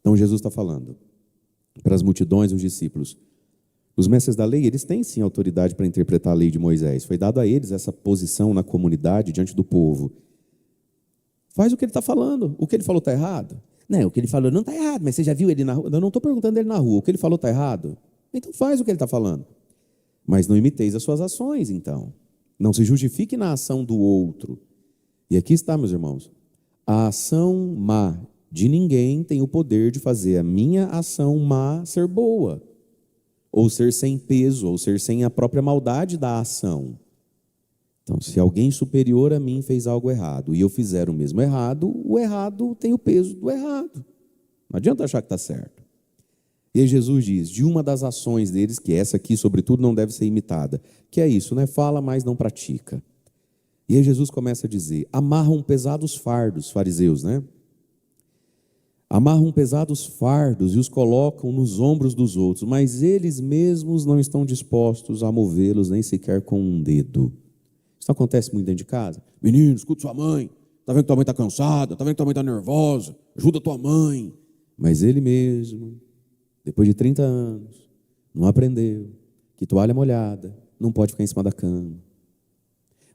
Então Jesus está falando para as multidões, os discípulos. Os mestres da lei, eles têm sim autoridade para interpretar a lei de Moisés. Foi dado a eles essa posição na comunidade, diante do povo. Faz o que ele está falando. O que ele falou está errado? Não, o que ele falou não está errado, mas você já viu ele na rua? Eu não estou perguntando ele na rua. O que ele falou está errado? Então faz o que ele está falando. Mas não imiteis as suas ações, então. Não se justifique na ação do outro. E aqui está, meus irmãos. A ação má de ninguém tem o poder de fazer a minha ação má ser boa. Ou ser sem peso, ou ser sem a própria maldade da ação. Então, se alguém superior a mim fez algo errado, e eu fizer o mesmo errado, o errado tem o peso do errado. Não adianta achar que está certo. E aí Jesus diz, de uma das ações deles, que essa aqui, sobretudo, não deve ser imitada, que é isso, né? Fala, mas não pratica. E aí Jesus começa a dizer, amarram pesados fardos, fariseus, né? Amarram pesados fardos e os colocam nos ombros dos outros, mas eles mesmos não estão dispostos a movê-los nem sequer com um dedo. Isso acontece muito dentro de casa. Menino, escuta sua mãe. Está vendo que tua mãe está cansada? Está vendo que tua mãe está nervosa? Ajuda tua mãe. Mas ele mesmo, depois de 30 anos, não aprendeu que toalha molhada não pode ficar em cima da cama.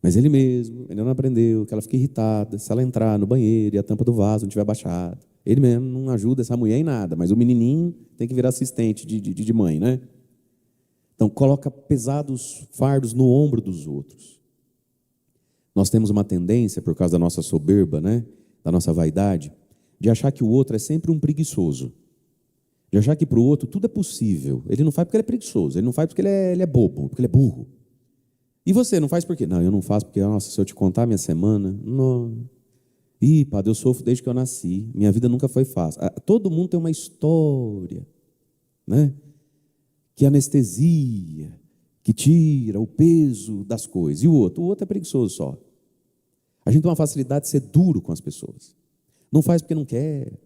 Mas ele mesmo, ele não aprendeu que ela fica irritada se ela entrar no banheiro e a tampa do vaso não estiver baixada. Ele mesmo não ajuda essa mulher em nada, mas o menininho tem que virar assistente de mãe, né? Então, coloca pesados fardos no ombro dos outros. Nós temos uma tendência, por causa da nossa soberba, né? Da nossa vaidade, de achar que o outro é sempre um preguiçoso. De achar que para o outro tudo é possível. Ele não faz porque ele é preguiçoso, ele não faz porque ele é bobo, porque ele é burro. E você não faz por quê? Não, eu não faço porque, nossa, se eu te contar a minha semana, não. Ih, padre, eu sofro desde que eu nasci. Minha vida nunca foi fácil. Todo mundo tem uma história, né? Que anestesia, que tira o peso das coisas. E o outro é preguiçoso só. A gente tem uma facilidade de ser duro com as pessoas. Não faz porque não quer.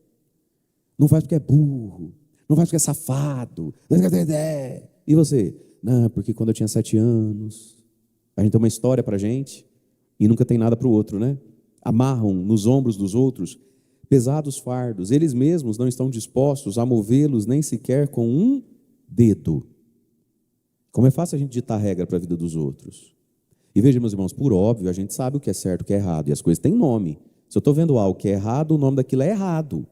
Não faz porque é burro. Não faz porque é safado. E você? Não, porque quando eu tinha 7 anos, a gente tem uma história para a gente e nunca tem nada para o outro, né? Amarram nos ombros dos outros pesados fardos. Eles mesmos não estão dispostos a movê-los nem sequer com um dedo. Como é fácil a gente ditar regra para a vida dos outros. E veja, meus irmãos, por óbvio, a gente sabe o que é certo e o que é errado. E as coisas têm nome. Se eu estou vendo algo que é errado, o nome daquilo é errado.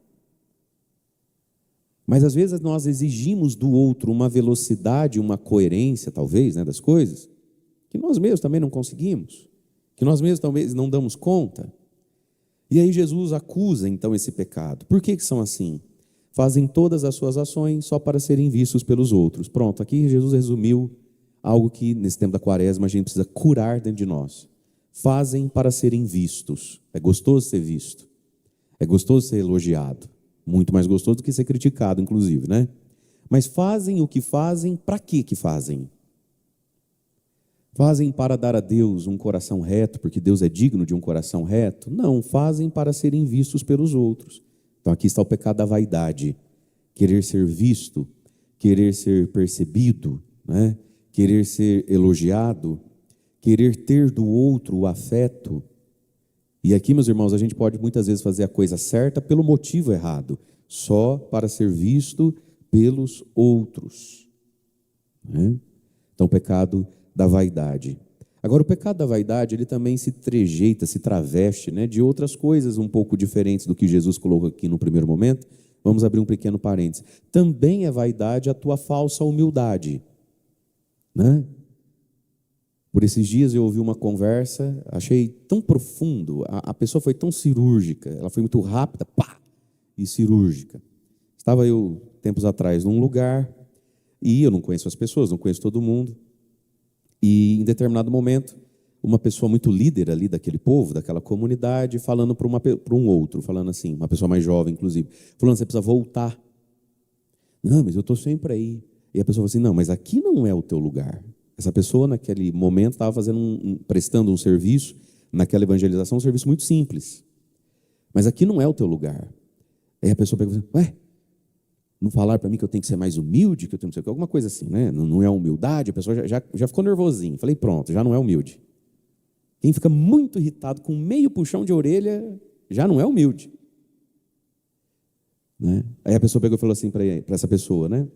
Mas às vezes nós exigimos do outro uma velocidade, uma coerência, talvez, né, das coisas, que nós mesmos também não conseguimos, que nós mesmos talvez não damos conta. E aí Jesus acusa então esse pecado. Por que são assim? Fazem todas as suas ações só para serem vistos pelos outros. Pronto, aqui Jesus resumiu algo que nesse tempo da quaresma a gente precisa curar dentro de nós. Fazem para serem vistos. É gostoso ser visto. É gostoso ser elogiado. Muito mais gostoso do que ser criticado, inclusive, né? Mas fazem o que fazem, para que fazem? Fazem para dar a Deus um coração reto, porque Deus é digno de um coração reto? Não, fazem para serem vistos pelos outros. Então aqui está o pecado da vaidade. Querer ser visto, querer ser percebido, né? Querer ser elogiado, querer ter do outro o afeto. E aqui, meus irmãos, a gente pode muitas vezes fazer a coisa certa pelo motivo errado, só para ser visto pelos outros, né? Então, o pecado da vaidade. Agora, o pecado da vaidade, ele também se trejeita, se traveste, né, de outras coisas um pouco diferentes do que Jesus colocou aqui no primeiro momento. Vamos abrir um pequeno parênteses. Também é vaidade a tua falsa humildade, né? Por esses dias eu ouvi uma conversa, achei tão profundo, a pessoa foi tão cirúrgica, ela foi muito rápida, pá, e cirúrgica. Estava eu, tempos atrás, num lugar, e eu não conheço as pessoas, não conheço todo mundo, e em determinado momento, uma pessoa muito líder ali daquele povo, daquela comunidade, falando para um outro, falando assim, uma pessoa mais jovem, inclusive, falando, você precisa voltar. Não, mas eu estou sempre aí. E a pessoa falou assim, não, mas aqui não é o teu lugar. Essa pessoa, naquele momento, estava fazendo prestando um serviço, naquela evangelização, um serviço muito simples. Mas aqui não é o teu lugar. Aí a pessoa pergunta, ué, não falaram para mim que eu tenho que ser mais humilde, que eu tenho que ser alguma coisa assim, né? Não é humildade, a pessoa já ficou nervosinha. Falei, pronto, já não é humilde. Quem fica muito irritado com meio puxão de orelha, já não é humilde, né? Aí a pessoa pegou e falou assim para essa pessoa, né? Falou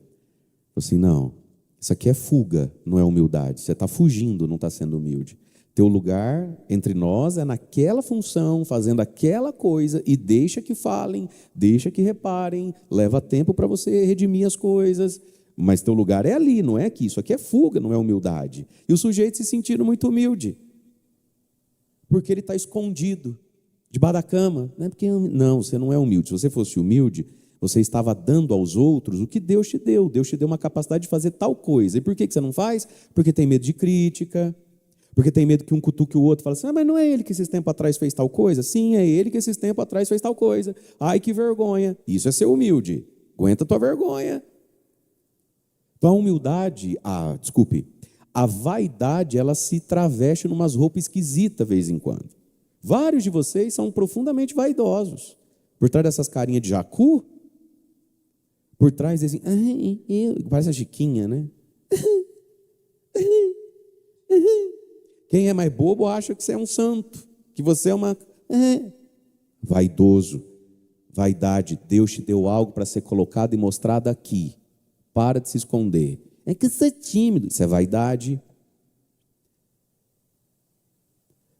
assim, não, isso aqui é fuga, não é humildade. Você está fugindo, não está sendo humilde. Teu lugar entre nós é naquela função, fazendo aquela coisa, e deixa que falem, deixa que reparem, leva tempo para você redimir as coisas, mas teu lugar é ali, não é aqui. Isso aqui é fuga, não é humildade. E o sujeito se sentindo muito humilde, porque ele está escondido, debaixo da cama. Não, você não é humilde. Se você fosse humilde, você estava dando aos outros o que Deus te deu. Deus te deu uma capacidade de fazer tal coisa. E por que você não faz? Porque tem medo de crítica, porque tem medo que um cutuque o outro, fala assim, mas não é ele que esses tempos atrás fez tal coisa? Sim, é ele que esses tempos atrás fez tal coisa. Ai, que vergonha. Isso é ser humilde. Aguenta a tua vergonha. Então a humildade, a vaidade, ela se traveste em umas roupas esquisitas de vez em quando. Vários de vocês são profundamente vaidosos. Por trás dessas carinhas de jacu, por trás desse, parece a Chiquinha, né? Quem é mais bobo acha que você é um santo, que você é uma vaidoso. Vaidade, Deus te deu algo para ser colocado e mostrado aqui. Para de se esconder. É que você é tímido, isso é vaidade.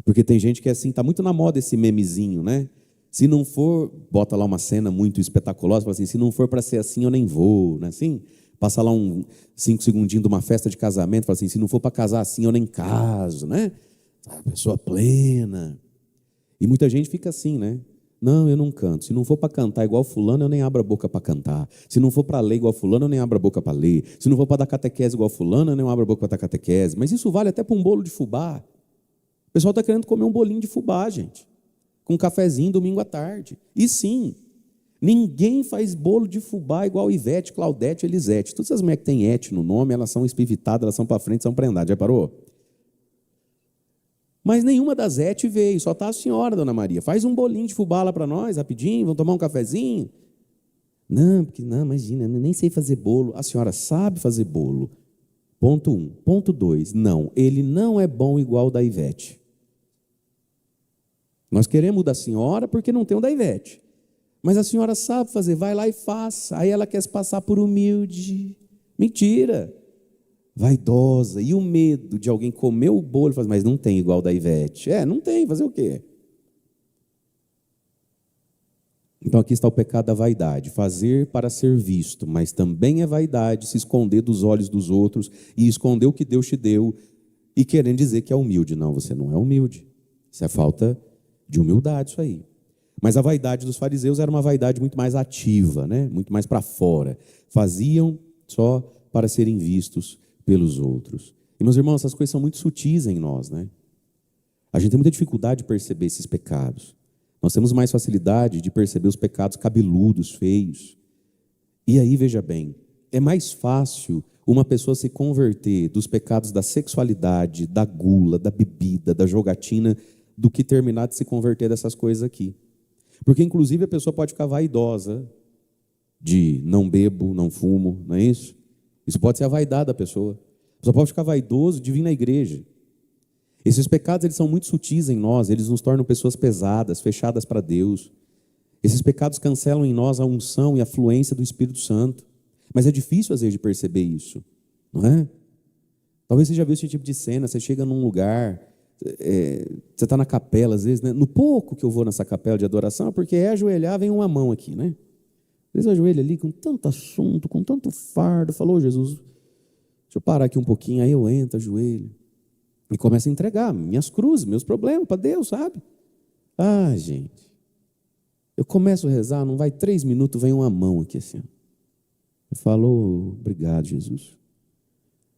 Porque tem gente que é assim, está muito na moda esse memezinho, né? Se não for, bota lá uma cena muito espetaculosa, fala assim, se não for para ser assim, eu nem vou, não é assim? Passa lá 5 segundinhos de uma festa de casamento, fala assim, se não for para casar assim, eu nem caso, né? A pessoa plena. E muita gente fica assim, né? Não, eu não canto. Se não for para cantar igual fulano, eu nem abro a boca para cantar. Se não for para ler igual fulano, eu nem abro a boca para ler. Se não for para dar catequese igual fulano, eu nem abro a boca para dar catequese. Mas isso vale até para um bolo de fubá. O pessoal está querendo comer um bolinho de fubá, gente, com um cafezinho domingo à tarde. E sim, ninguém faz bolo de fubá igual Ivete, Claudete, Elisete. Todas as mulheres que têm ete no nome, elas são espivitadas, elas são para frente, são prendadas. Já parou? Mas nenhuma das ete veio, só está a senhora, dona Maria. Faz um bolinho de fubá lá para nós, rapidinho, vamos tomar um cafezinho? Não, imagina, nem sei fazer bolo. A senhora sabe fazer bolo. Ponto 1. Ponto 2, não, ele não é bom igual o da Ivete. Nós queremos o da senhora porque não tem o da Ivete. Mas a senhora sabe fazer, vai lá e faça. Aí ela quer se passar por humilde. Mentira. Vaidosa. E o medo de alguém comer o bolo e falar, mas não tem igual o da Ivete. Não tem, fazer o quê? Então aqui está o pecado da vaidade, fazer para ser visto, mas também é vaidade se esconder dos olhos dos outros e esconder o que Deus te deu e querendo dizer que é humilde. Não, você não é humilde, isso é falta de humildade isso aí. Mas a vaidade dos fariseus era uma vaidade muito mais ativa, né? Muito mais para fora, faziam só para serem vistos pelos outros. E meus irmãos, essas coisas são muito sutis em nós, né? A gente tem muita dificuldade de perceber esses pecados. Nós temos mais facilidade de perceber os pecados cabeludos, feios. E aí, veja bem, é mais fácil uma pessoa se converter dos pecados da sexualidade, da gula, da bebida, da jogatina, do que terminar de se converter dessas coisas aqui. Porque, inclusive, a pessoa pode ficar vaidosa de não bebo, não fumo, não é isso? Isso pode ser a vaidade da pessoa. A pessoa pode ficar vaidoso de vir na igreja. Esses pecados, eles são muito sutis em nós, eles nos tornam pessoas pesadas, fechadas para Deus. Esses pecados cancelam em nós a unção e a fluência do Espírito Santo. Mas é difícil, às vezes, de perceber isso, não é? Talvez você já viu esse tipo de cena, você chega num lugar, você está na capela, às vezes, né? No pouco que eu vou nessa capela de adoração, porque é ajoelhar, vem uma mão aqui, né? Às vezes eu ajoelho ali com tanto assunto, com tanto fardo, falou, Jesus, deixa eu parar aqui um pouquinho, aí eu entro, ajoelho. E começo a entregar minhas cruzes, meus problemas para Deus, sabe? Ah, gente. Eu começo a rezar, não vai 3 minutos, vem uma mão aqui assim. Eu falo, obrigado, Jesus.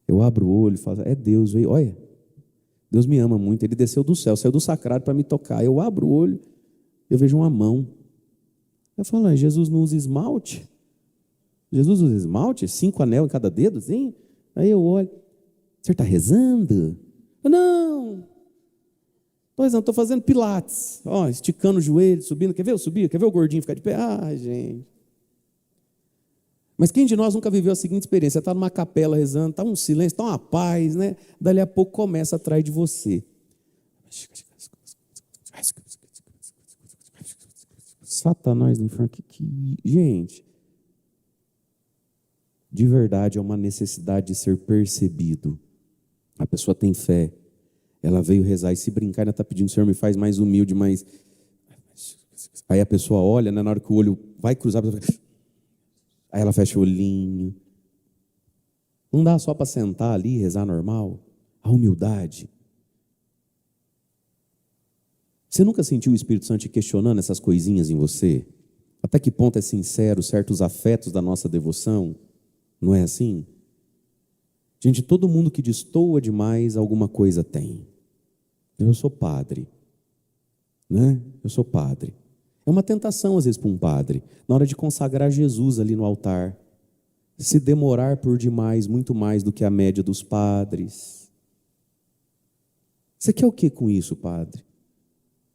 Eu abro o olho e falo, é Deus, veio. Olha, Deus me ama muito, Ele desceu do céu, saiu do sacrário para me tocar. Eu abro o olho, eu vejo uma mão. Eu falo, Jesus não usa esmalte? Jesus usa esmalte? 5 anel em cada dedo, assim? Aí eu olho, você está rezando? Não, estou fazendo pilates, ó, esticando o joelho, subindo, quer ver eu subir? Quer ver o gordinho ficar de pé? Ah, gente. Mas quem de nós nunca viveu a seguinte experiência? Você está numa capela rezando, está um silêncio, está uma paz, né? Dali a pouco começa atrás de você. Satanás do inferno, gente, de verdade é uma necessidade de ser percebido. A pessoa tem fé, ela veio rezar e se brincar, ainda está pedindo, Senhor, me faz mais humilde, mas... Aí a pessoa olha, né, na hora que o olho vai cruzar, aí ela fecha o olhinho. Não dá só para sentar ali e rezar normal? A humildade. Você nunca sentiu o Espírito Santo te questionando essas coisinhas em você? Até que ponto é sincero certos afetos da nossa devoção? Não é assim? Gente, todo mundo que destoa demais, alguma coisa tem. Eu sou padre, né? Eu sou padre. É uma tentação, às vezes, para um padre, na hora de consagrar Jesus ali no altar, se demorar por demais, muito mais do que a média dos padres. Você quer o que com isso, padre?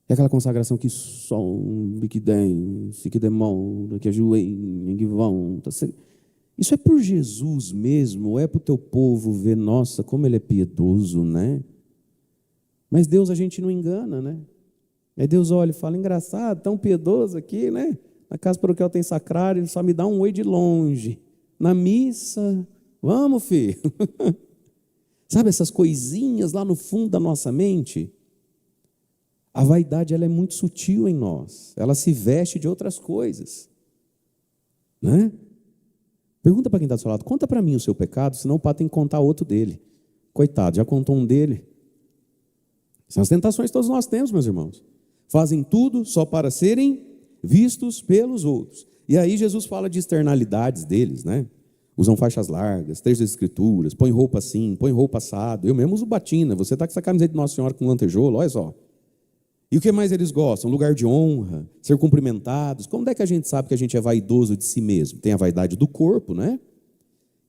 É aquela consagração que some, que desce, que demora, que ajoelha, que volta. Isso é por Jesus mesmo, ou é para o teu povo ver, nossa, como ele é piedoso, né? Mas Deus a gente não engana, né? Aí Deus olha e fala, engraçado, tão piedoso aqui, né? Na casa paroquial tem sacrário, ele só me dá um oi de longe. Na missa, vamos, filho. Sabe essas coisinhas lá no fundo da nossa mente? A vaidade, ela é muito sutil em nós. Ela se veste de outras coisas, né? Pergunta para quem está do seu lado, conta para mim o seu pecado, senão o padre tem que contar outro dele. Coitado, já contou um dele. São as tentações que todos nós temos, meus irmãos. Fazem tudo só para serem vistos pelos outros. E aí Jesus fala de externalidades deles, né? Usam faixas largas, textos das escrituras, põe roupa assim, põe roupa assado. Eu mesmo uso batina, você está com essa camiseta de Nossa Senhora com lantejoula, olha só. E o que mais eles gostam? Lugar de honra, ser cumprimentados. Como é que a gente sabe que a gente é vaidoso de si mesmo? Tem a vaidade do corpo, né?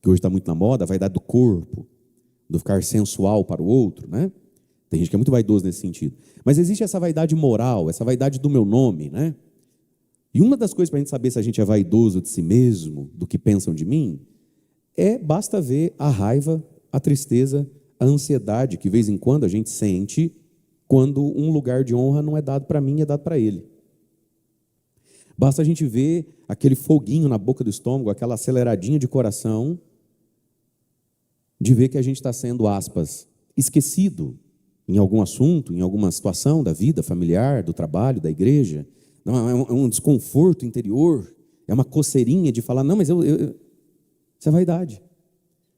Que hoje está muito na moda, a vaidade do corpo, do ficar sensual para o outro, né? Tem gente que é muito vaidoso nesse sentido. Mas existe essa vaidade moral, essa vaidade do meu nome, né? E uma das coisas para a gente saber se a gente é vaidoso de si mesmo, do que pensam de mim, basta ver a raiva, a tristeza, a ansiedade que de vez em quando a gente sente quando um lugar de honra não é dado para mim, é dado para ele. Basta a gente ver aquele foguinho na boca do estômago, aquela aceleradinha de coração, de ver que a gente está sendo, aspas, esquecido em algum assunto, em alguma situação da vida familiar, do trabalho, da igreja, Não, é um desconforto interior, é uma coceirinha de falar, não, mas isso é vaidade.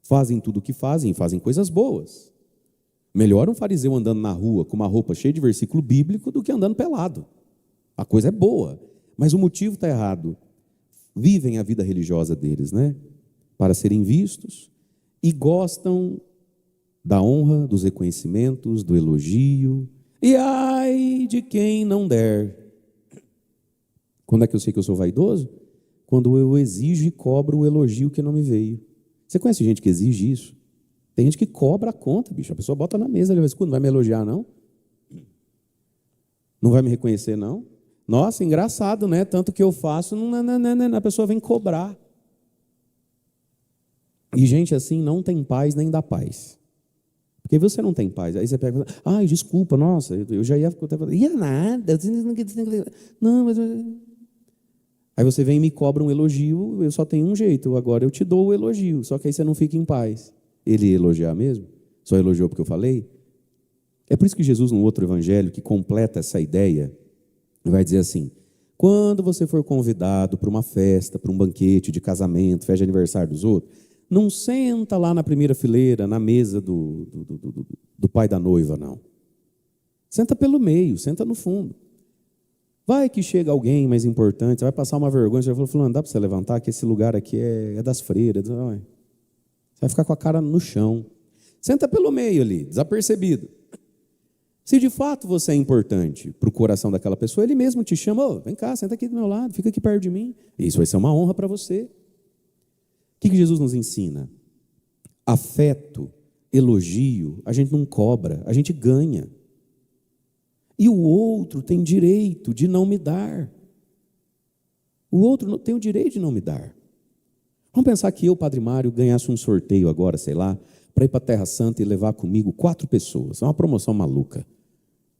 Fazem tudo o que fazem coisas boas. Melhor um fariseu andando na rua com uma roupa cheia de versículo bíblico do que andando pelado. A coisa é boa, mas o motivo está errado. Vivem a vida religiosa deles, né? Para serem vistos e gostam da honra, dos reconhecimentos, do elogio. E ai de quem não der. Quando é que eu sei que eu sou vaidoso? Quando eu exijo e cobro o elogio que não me veio. Você conhece gente que exige isso? Tem gente que cobra a conta, bicho. A pessoa bota na mesa, ele vai, não vai me elogiar, não? Não vai me reconhecer, não? Nossa, engraçado, né? Tanto que eu faço, a pessoa vem cobrar. E gente assim não tem paz nem dá paz. Porque você não tem paz. Aí você pega e fala, ai, desculpa, nossa, eu já ia nada. Não, mas... Aí você vem e me cobra um elogio, eu só tenho um jeito, agora eu te dou o elogio, só que aí você não fica em paz. Ele ia elogiar mesmo? Só elogiou porque eu falei? É por isso que Jesus, no outro evangelho, que completa essa ideia, vai dizer assim, quando você for convidado para uma festa, para um banquete de casamento, festa de aniversário dos outros, não senta lá na primeira fileira, na mesa do pai da noiva, não. Senta pelo meio, senta no fundo. Vai que chega alguém mais importante, você vai passar uma vergonha, você vai falar, fulano, dá para você levantar, que esse lugar aqui é das freiras. Você vai ficar com a cara no chão. Senta pelo meio ali, desapercebido. Se de fato você é importante para o coração daquela pessoa, ele mesmo te chama, oh, vem cá, senta aqui do meu lado, fica aqui perto de mim. Isso vai ser uma honra para você. O que Jesus nos ensina? Afeto, elogio, a gente não cobra, a gente ganha. E o outro tem direito de não me dar. O outro tem o direito de não me dar. Vamos pensar que eu, Padre Mário, ganhasse um sorteio agora, sei lá, para ir para a Terra Santa e levar comigo 4 pessoas. É uma promoção maluca.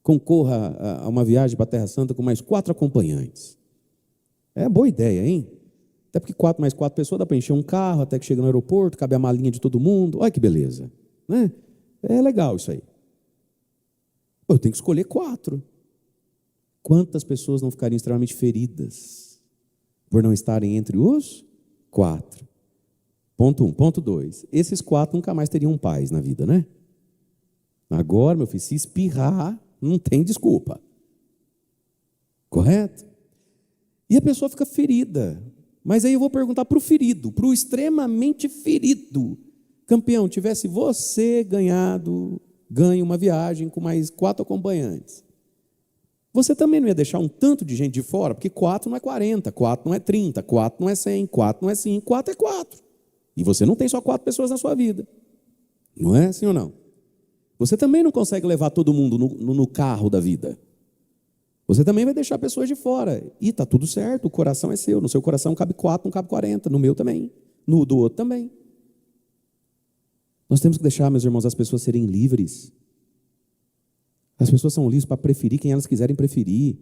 Concorra a uma viagem para a Terra Santa com mais 4 acompanhantes. É boa ideia, hein? Até porque 4 mais 4 pessoas dá para encher um carro até que chega no aeroporto, cabe a malinha de todo mundo. Olha que beleza, né? É legal isso aí. Eu tenho que escolher 4. Quantas pessoas não ficariam extremamente feridas por não estarem entre os 4? Ponto 1. Ponto 2. Esses 4 nunca mais teriam paz na vida, né? Agora, meu filho, se espirrar, não tem desculpa. Correto? E a pessoa fica ferida. Mas aí eu vou perguntar para o ferido, para o extremamente ferido. Campeão, tivesse você ganho uma viagem com mais 4 acompanhantes. Você também não ia deixar um tanto de gente de fora? Porque 4 não é 40, 4 não é 30, 4 não é 100, 4 não é 5, 4 é 4. E você não tem só 4 pessoas na sua vida. Não é assim ou não? Você também não consegue levar todo mundo no carro da vida. Você também vai deixar pessoas de fora. E está tudo certo, o coração é seu. No seu coração cabe 4, não cabe 40. No meu também. No do outro também. Nós temos que deixar, meus irmãos, as pessoas serem livres. As pessoas são livres para preferir quem elas quiserem preferir.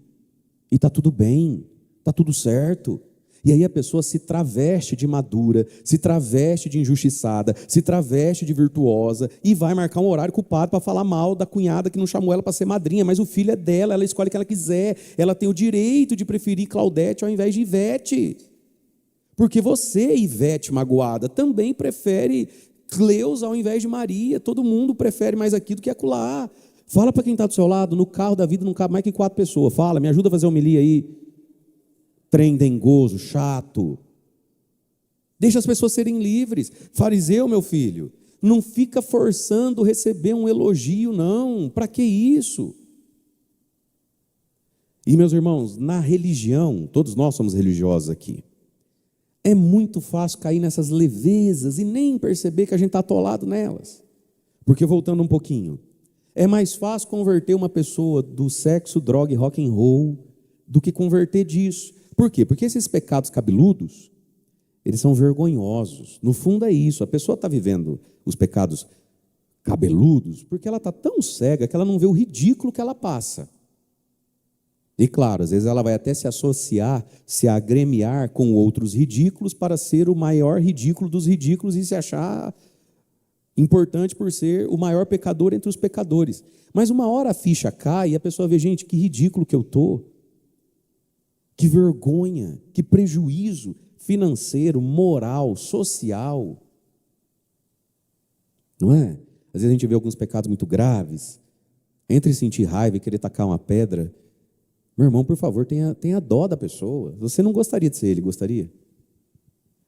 E está tudo bem, está tudo certo. E aí a pessoa se traveste de madura, se traveste de injustiçada, se traveste de virtuosa e vai marcar um horário com o padre para falar mal da cunhada que não chamou ela para ser madrinha, mas o filho é dela, ela escolhe o que ela quiser. Ela tem o direito de preferir Claudete ao invés de Ivete. Porque você, Ivete magoada, também prefere Cleusa ao invés de Maria. Todo mundo prefere mais aqui do que acolá. Fala para quem está do seu lado, no carro da vida não cabe mais que 4 pessoas. Fala, me ajuda a fazer homilia aí. Trem dengoso, chato. Deixa as pessoas serem livres. Fariseu, meu filho, não fica forçando receber um elogio, não. Para que isso? E, meus irmãos, na religião, todos nós somos religiosos aqui, é muito fácil cair nessas levezas e nem perceber que a gente está atolado nelas. Porque, voltando um pouquinho, é mais fácil converter uma pessoa do sexo, droga e rock and roll do que converter disso. Por quê? Porque esses pecados cabeludos, eles são vergonhosos. No fundo é isso, a pessoa está vivendo os pecados cabeludos porque ela está tão cega que ela não vê o ridículo que ela passa. E claro, às vezes ela vai até se associar, se agremiar com outros ridículos para ser o maior ridículo dos ridículos e se achar importante por ser o maior pecador entre os pecadores. Mas uma hora a ficha cai e a pessoa vê, gente, que ridículo que eu estou. Que vergonha, que prejuízo financeiro, moral, social. Não é? Às vezes a gente vê alguns pecados muito graves. Entre sentir raiva e querer tacar uma pedra, meu irmão, por favor, tenha dó da pessoa. Você não gostaria de ser ele, gostaria?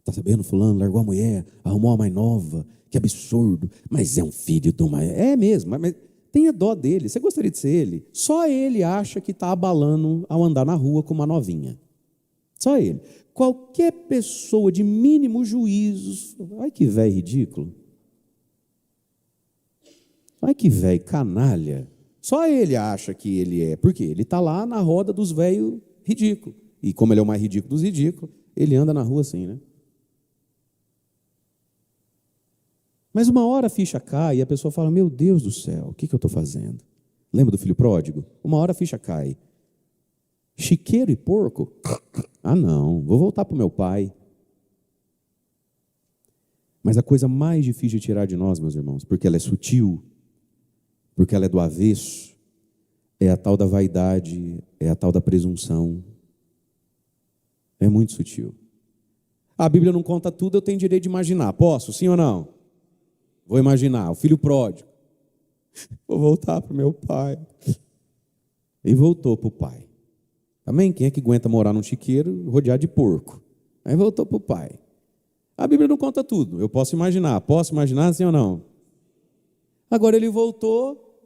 Tá sabendo, fulano largou a mulher, arrumou uma mais nova, que absurdo. Mas é um filho de uma... É mesmo, mas tenha dó dele. Você gostaria de ser ele? Só ele acha que está abalando ao andar na rua com uma novinha. Só ele. Qualquer pessoa de mínimo juízo... Ai, que velho ridículo. Ai, que velho canalha. Só ele acha que ele é. Por quê? Ele está lá na roda dos velhos ridículos. E como ele é o mais ridículo dos ridículos, ele anda na rua assim, né? Mas uma hora a ficha cai e a pessoa fala, meu Deus do céu, o que eu estou fazendo? Lembra do filho pródigo? Uma hora a ficha cai. Chiqueiro e porco? Ah, não, vou voltar para o meu pai. Mas a coisa mais difícil de tirar de nós, meus irmãos, porque ela é sutil, porque ela é do avesso, é a tal da vaidade, é a tal da presunção. É muito sutil. A Bíblia não conta tudo, eu tenho direito de imaginar. Posso, sim ou não? Vou imaginar, o filho pródigo. Vou voltar para o meu pai. E voltou para o pai. Amém? Quem é que aguenta morar num chiqueiro rodeado de porco? Aí voltou para o pai. A Bíblia não conta tudo, eu posso imaginar. Posso imaginar, sim ou não? Agora ele voltou,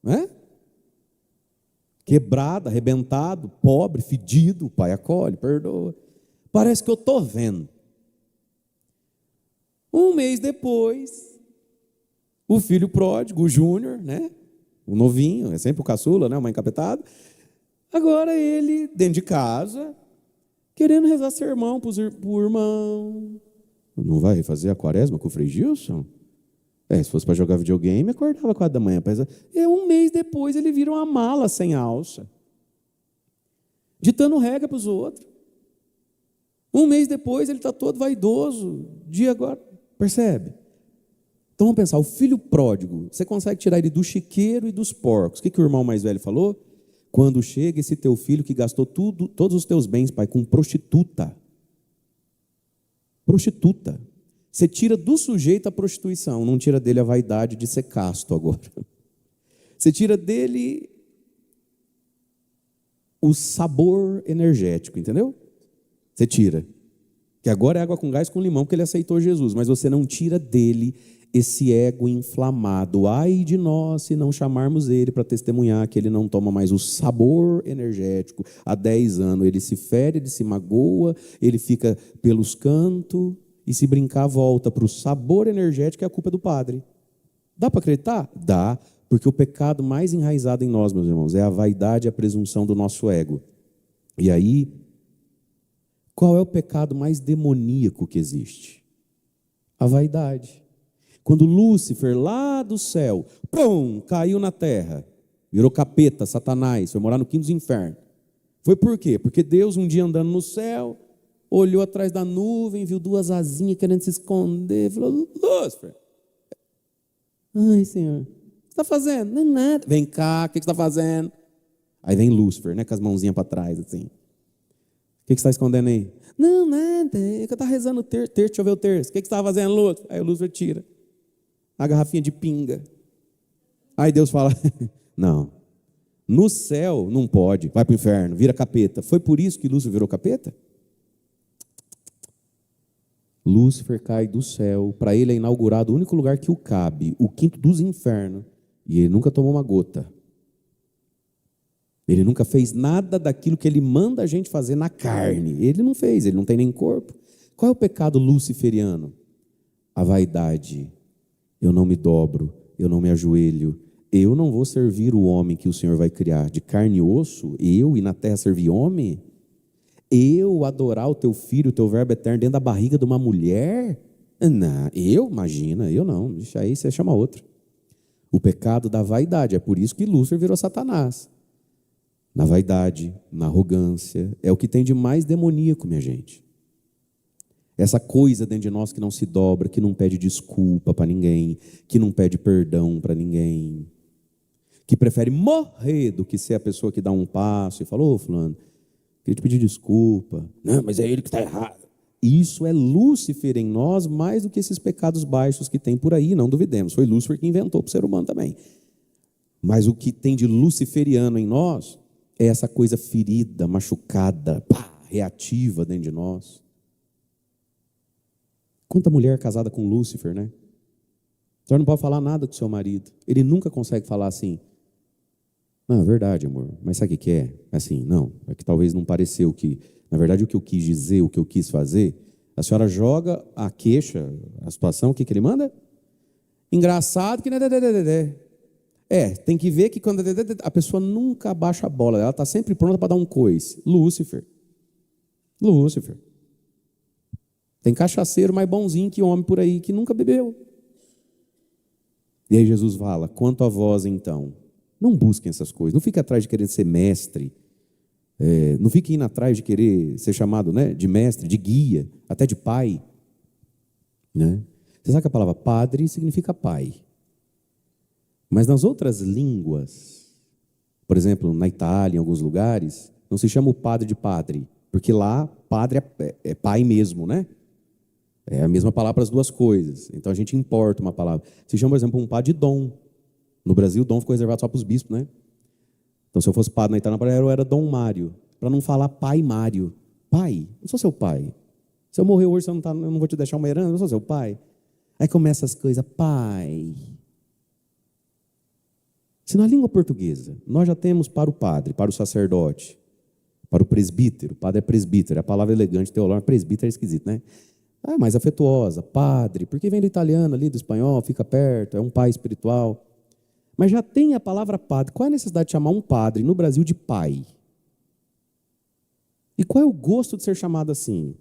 né? Quebrado, arrebentado, pobre, fedido. O pai acolhe, perdoa. Parece que eu estou vendo. Um mês depois, o filho pródigo, o Júnior, né? O novinho, é sempre o caçula, né? O mãe encapetada. Agora ele, dentro de casa, querendo rezar sermão para o irmão. Não vai fazer a quaresma com o Frei Gilson? Se fosse para jogar videogame, acordava 4 da manhã. Um mês depois, ele vira uma mala sem alça, ditando regra para os outros. Um mês depois, ele está todo vaidoso. Dia agora, percebe? Então vamos pensar, o filho pródigo, você consegue tirar ele do chiqueiro e dos porcos. O que o irmão mais velho falou? Quando chega esse teu filho que gastou tudo, todos os teus bens, pai, com prostituta. Prostituta. Você tira do sujeito a prostituição, não tira dele a vaidade de ser casto agora. Você tira dele o sabor energético, entendeu? Você tira. Que agora é água com gás com limão, porque ele aceitou Jesus. Mas você não tira dele esse ego inflamado. Ai de nós se não chamarmos ele para testemunhar que ele não toma mais o sabor energético. Há 10 anos ele se fere, ele se magoa, ele fica pelos cantos e se brincar volta para o sabor energético, é a culpa do padre. Dá para acreditar? Dá, porque o pecado mais enraizado em nós, meus irmãos, é a vaidade e a presunção do nosso ego. E aí, qual é o pecado mais demoníaco que existe? A vaidade. Quando Lúcifer, lá do céu, pum, caiu na terra, virou capeta, Satanás, foi morar no quinto dos infernos. Foi por quê? Porque Deus, um dia andando no céu, olhou atrás da nuvem, viu 2 asinhas querendo se esconder, falou, Lúcifer, ai, Senhor, o que você está fazendo? Não é nada. Vem cá, o que você está fazendo? Aí vem Lúcifer, né, com as mãozinhas para trás, assim. O que você está escondendo aí? Não, nada, é que eu estava rezando o terço, deixa eu ver o terço. O que você estava fazendo, Lúcifer? Aí o Lúcifer tira a garrafinha de pinga. Aí Deus fala, não, no céu não pode, vai para o inferno, vira capeta. Foi por isso que Lúcifer virou capeta? Lúcifer cai do céu, para ele é inaugurado o único lugar que o cabe, o quinto dos infernos, e ele nunca tomou uma gota. Ele nunca fez nada daquilo que ele manda a gente fazer na carne. Ele não fez, ele não tem nem corpo. Qual é o pecado luciferiano? A vaidade. Eu não me dobro, eu não me ajoelho, eu não vou servir o homem que o Senhor vai criar de carne e osso, eu ir na terra servir homem? Eu adorar o teu filho, o teu verbo eterno dentro da barriga de uma mulher? Não, imagina, eu não, deixa aí, você chama outro. O pecado da vaidade, é por isso que Lúcifer virou Satanás. Na vaidade, na arrogância, é o que tem de mais demoníaco, minha gente. Essa coisa dentro de nós que não se dobra, que não pede desculpa para ninguém, que não pede perdão para ninguém, que prefere morrer do que ser a pessoa que dá um passo e fala, ô fulano, queria te pedir desculpa. Não, mas é ele que está errado. Isso é Lúcifer em nós mais do que esses pecados baixos que tem por aí, não duvidemos. Foi Lúcifer que inventou para o ser humano também. Mas o que tem de luciferiano em nós é essa coisa ferida, machucada, reativa dentro de nós. Quanta mulher casada com Lúcifer, né? A senhora não pode falar nada com o seu marido. Ele nunca consegue falar assim. Não, é verdade, amor. Mas sabe o que é? Assim, não. É que talvez não pareceu que... Na verdade, o que eu quis dizer, o que eu quis fazer... A senhora joga a queixa, a situação, o que ele manda? Engraçado que... tem que ver que quando... A pessoa nunca abaixa a bola. Ela está sempre pronta para dar um coice. Lúcifer. Tem cachaceiro mais bonzinho que homem por aí que nunca bebeu. E aí Jesus fala, quanto a vós então, não busquem essas coisas, não fiquem atrás de querer ser mestre, não fiquem indo atrás de querer ser chamado, né, de mestre, de guia, até de pai. Né? Você sabe que a palavra padre significa pai. Mas nas outras línguas, por exemplo, na Itália, em alguns lugares, não se chama o padre de padre, porque lá padre é pai mesmo, né? É a mesma palavra para as duas coisas. Então a gente importa uma palavra. Se chama, por exemplo, um padre de dom. No Brasil, dom ficou reservado só para os bispos, né? Então se eu fosse padre na Itália, eu era Dom Mário. Para não falar pai Mário. Pai, não sou seu pai. Se eu morrer hoje, eu não vou te deixar uma herança, eu sou seu pai. Aí começa as coisas, pai. Se na língua portuguesa, nós já temos para o padre, para o sacerdote, para o presbítero. O padre é presbítero, é a palavra elegante teológica, presbítero é esquisito, né? Mais afetuosa, padre, porque vem do italiano ali, do espanhol, fica perto, é um pai espiritual. Mas já tem a palavra padre. Qual é a necessidade de chamar um padre no Brasil de pai? E qual é o gosto de ser chamado assim?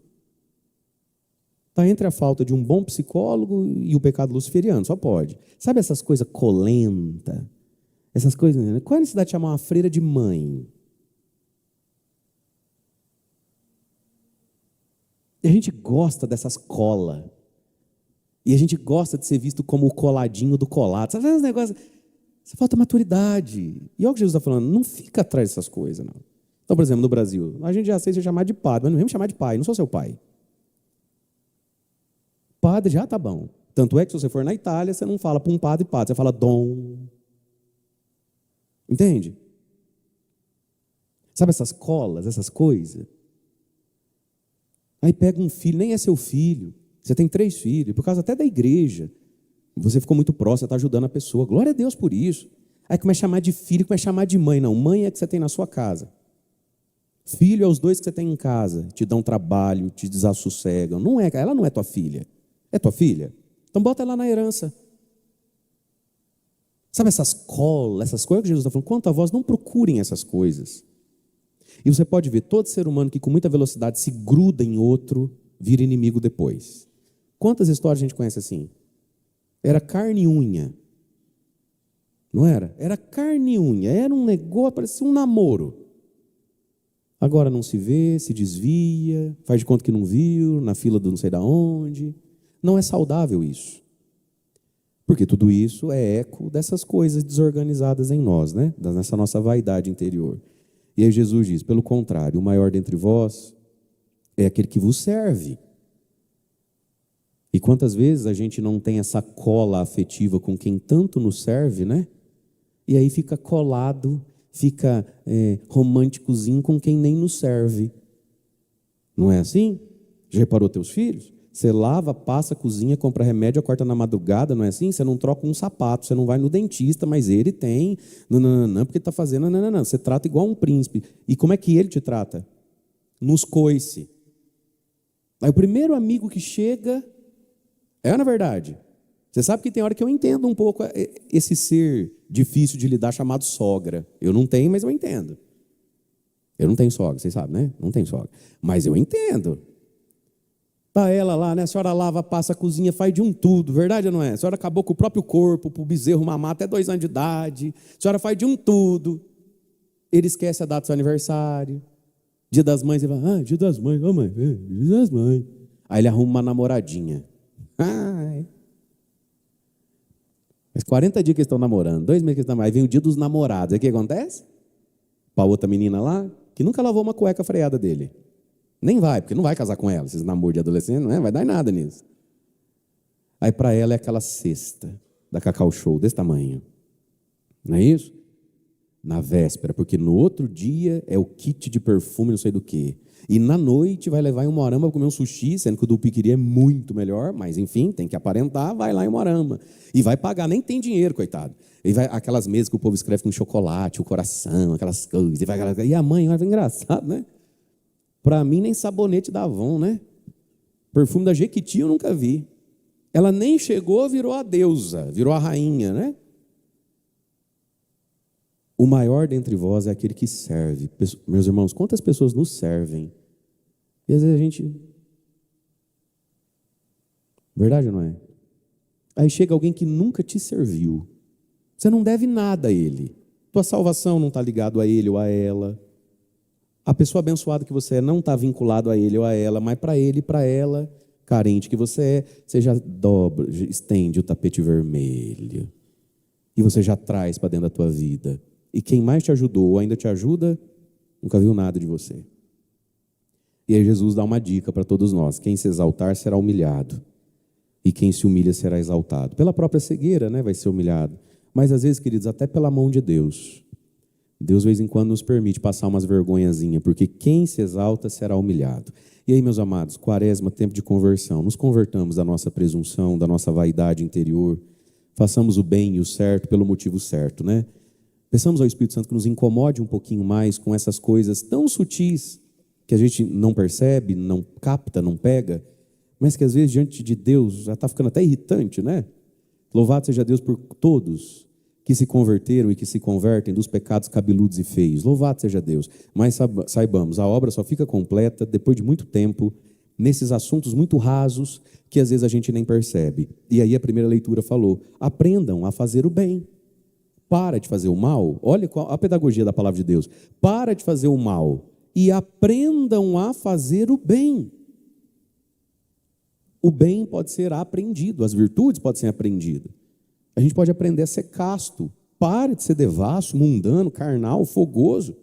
Está entre a falta de um bom psicólogo e o pecado luciferiano, só pode. Sabe essas coisas colentas? Essas coisas, né? Qual é a necessidade de chamar uma freira de mãe? E a gente gosta dessas colas. E a gente gosta de ser visto como o coladinho do colado. Sabe esses negócios? Você falta maturidade. E olha o que Jesus está falando, não fica atrás dessas coisas, não. Então, por exemplo, no Brasil, a gente já aceita ser chamado de padre, mas não vem me chamar de pai, não sou seu pai. Padre já tá bom. Tanto é que se você for na Itália, você não fala para um padre, você fala dom. Entende? Sabe essas colas, essas coisas? Aí pega um filho, nem é seu filho, você tem 3 filhos, por causa até da igreja, você ficou muito próximo, você está ajudando a pessoa, glória a Deus por isso. Aí começa a chamar de filho, começa a chamar de mãe. Não, mãe é que você tem na sua casa. Filho é os 2 que você tem em casa, te dão trabalho, te desassossegam. Não é, ela não é tua filha, é tua filha. Então bota ela na herança. Sabe essas colas, essas coisas que Jesus está falando? Quanto a vós, não procurem essas coisas. E você pode ver, todo ser humano que com muita velocidade se gruda em outro, vira inimigo depois. Quantas histórias a gente conhece assim? Era carne e unha. Não era? Era carne e unha. Era um negócio, parecia um namoro. Agora não se vê, se desvia, faz de conta que não viu, na fila do não sei da onde. Não é saudável isso. Porque tudo isso é eco dessas coisas desorganizadas em nós, né? Nessa nossa vaidade interior. E aí Jesus diz, pelo contrário, o maior dentre vós é aquele que vos serve. E quantas vezes a gente não tem essa cola afetiva com quem tanto nos serve, né? E aí fica colado, fica românticozinho com quem nem nos serve. Não é assim? Já reparou teus filhos? Você lava, passa, cozinha, compra remédio, acorda na madrugada, não é assim? Você não troca um sapato, você não vai no dentista, mas ele tem, não, porque ele está fazendo, não. Você trata igual um príncipe. E como é que ele te trata? Nos coice. Aí o primeiro amigo que chega, na verdade, você sabe que tem hora que eu entendo um pouco esse ser difícil de lidar chamado sogra. Eu não tenho, mas eu entendo. Eu não tenho sogra, vocês sabem, né? Não tenho sogra. Mas eu entendo. Tá ela lá, né? A senhora lava, passa, cozinha, faz de um tudo, verdade ou não é? A senhora acabou com o próprio corpo, para o bezerro mamar até 2 anos de idade. A senhora faz de um tudo. Ele esquece a data do seu aniversário. Dia das mães, ele fala, dia das mães, mãe, dia das mães. Aí ele arruma uma namoradinha. Mas 40 dias que eles estão namorando, 2 meses que eles estão namorando, aí vem o dia dos namorados. Aí o que acontece? Para a outra menina lá, que nunca lavou uma cueca freada dele. Nem vai, porque não vai casar com ela. Esses namoros de adolescente, não vai dar em nada nisso. Aí para ela é aquela cesta da Cacau Show, desse tamanho. Não é isso? Na véspera, porque no outro dia é o kit de perfume, não sei do que. E na noite vai levar em Umuarama para comer um sushi, sendo que o do Piquiri é muito melhor, mas enfim, tem que aparentar, vai lá em Umuarama. E vai pagar, nem tem dinheiro, coitado. E vai aquelas mesas que o povo escreve com chocolate, o coração, aquelas coisas. E a mãe, olha, engraçado, né? Para mim, nem sabonete da Avon, né? Perfume da Jequiti eu nunca vi. Ela nem chegou, virou a deusa, virou a rainha, né? O maior dentre vós é aquele que serve. Meus irmãos, quantas pessoas nos servem? E às vezes a gente... Verdade ou não é? Aí chega alguém que nunca te serviu. Você não deve nada a ele. Tua salvação não está ligada a ele ou a ela. A pessoa abençoada que você é não está vinculado a ele ou a ela, mas para ele e para ela, carente que você já dobra, estende o tapete vermelho. E você já traz para dentro da tua vida. E quem mais te ajudou ou ainda te ajuda, nunca viu nada de você. E aí Jesus dá uma dica para todos nós. Quem se exaltar será humilhado. E quem se humilha será exaltado. Pela própria cegueira, né, vai ser humilhado. Mas às vezes, queridos, até pela mão de Deus. Deus, de vez em quando, nos permite passar umas vergonhazinhas, porque quem se exalta será humilhado. E aí, meus amados, quaresma, tempo de conversão. Nos convertamos da nossa presunção, da nossa vaidade interior. Façamos o bem e o certo pelo motivo certo, né? Peçamos ao Espírito Santo que nos incomode um pouquinho mais com essas coisas tão sutis que a gente não percebe, não capta, não pega, mas que às vezes diante de Deus já está ficando até irritante, né? Louvado seja Deus por todos que se converteram e que se convertem dos pecados cabeludos e feios. Louvado seja Deus. Mas saibamos, a obra só fica completa depois de muito tempo, nesses assuntos muito rasos que às vezes a gente nem percebe. E aí a primeira leitura falou, aprendam a fazer o bem. Para de fazer o mal. Olha a pedagogia da palavra de Deus. Para de fazer o mal e aprendam a fazer o bem. O bem pode ser aprendido, as virtudes podem ser aprendidas. A gente pode aprender a ser casto. Pare de ser devasso, mundano, carnal, fogoso.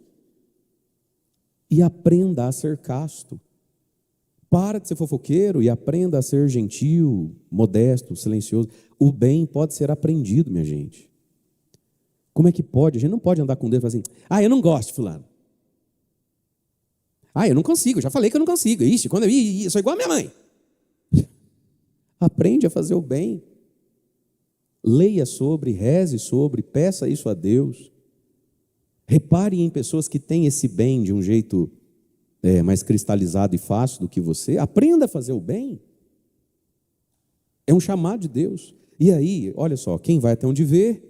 E aprenda a ser casto. Para de ser fofoqueiro e aprenda a ser gentil, modesto, silencioso. O bem pode ser aprendido, minha gente. Como é que pode? A gente não pode andar com Deus e falar assim, eu não gosto de fulano. Eu não consigo, já falei que eu não consigo. Ixi, quando eu sou igual a minha mãe. Aprende a fazer o bem. Leia sobre, reze sobre, peça isso a Deus. Repare em pessoas que têm esse bem de um jeito mais cristalizado e fácil do que você. Aprenda a fazer o bem. É um chamado de Deus. E aí, olha só, quem vai até onde vê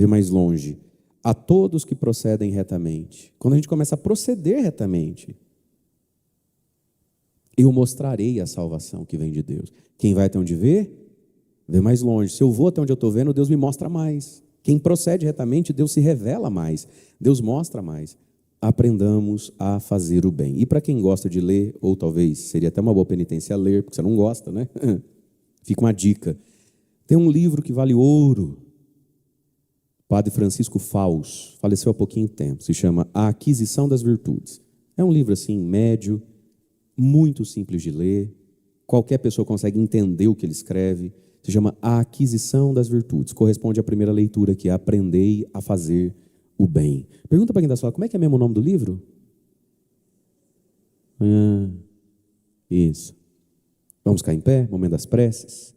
mais longe. A todos que procedem retamente. Quando a gente começa a proceder retamente, eu mostrarei a salvação que vem de Deus. Quem vai até onde vê mais longe. Se eu vou até onde eu estou vendo, Deus me mostra mais. Quem procede retamente, Deus se revela mais. Deus mostra mais. Aprendamos a fazer o bem. E para quem gosta de ler, ou talvez seria até uma boa penitência ler, porque você não gosta, né? Fica uma dica. Tem um livro que vale ouro. Padre Francisco Faus, faleceu há pouquinho tempo, se chama A Aquisição das Virtudes. É um livro assim, médio, muito simples de ler, qualquer pessoa consegue entender o que ele escreve, se chama A Aquisição das Virtudes, corresponde à primeira leitura aqui, Aprendei a Fazer o Bem. Pergunta para quem está só, como é que é mesmo o nome do livro? Isso. Vamos ficar em pé, momento das preces.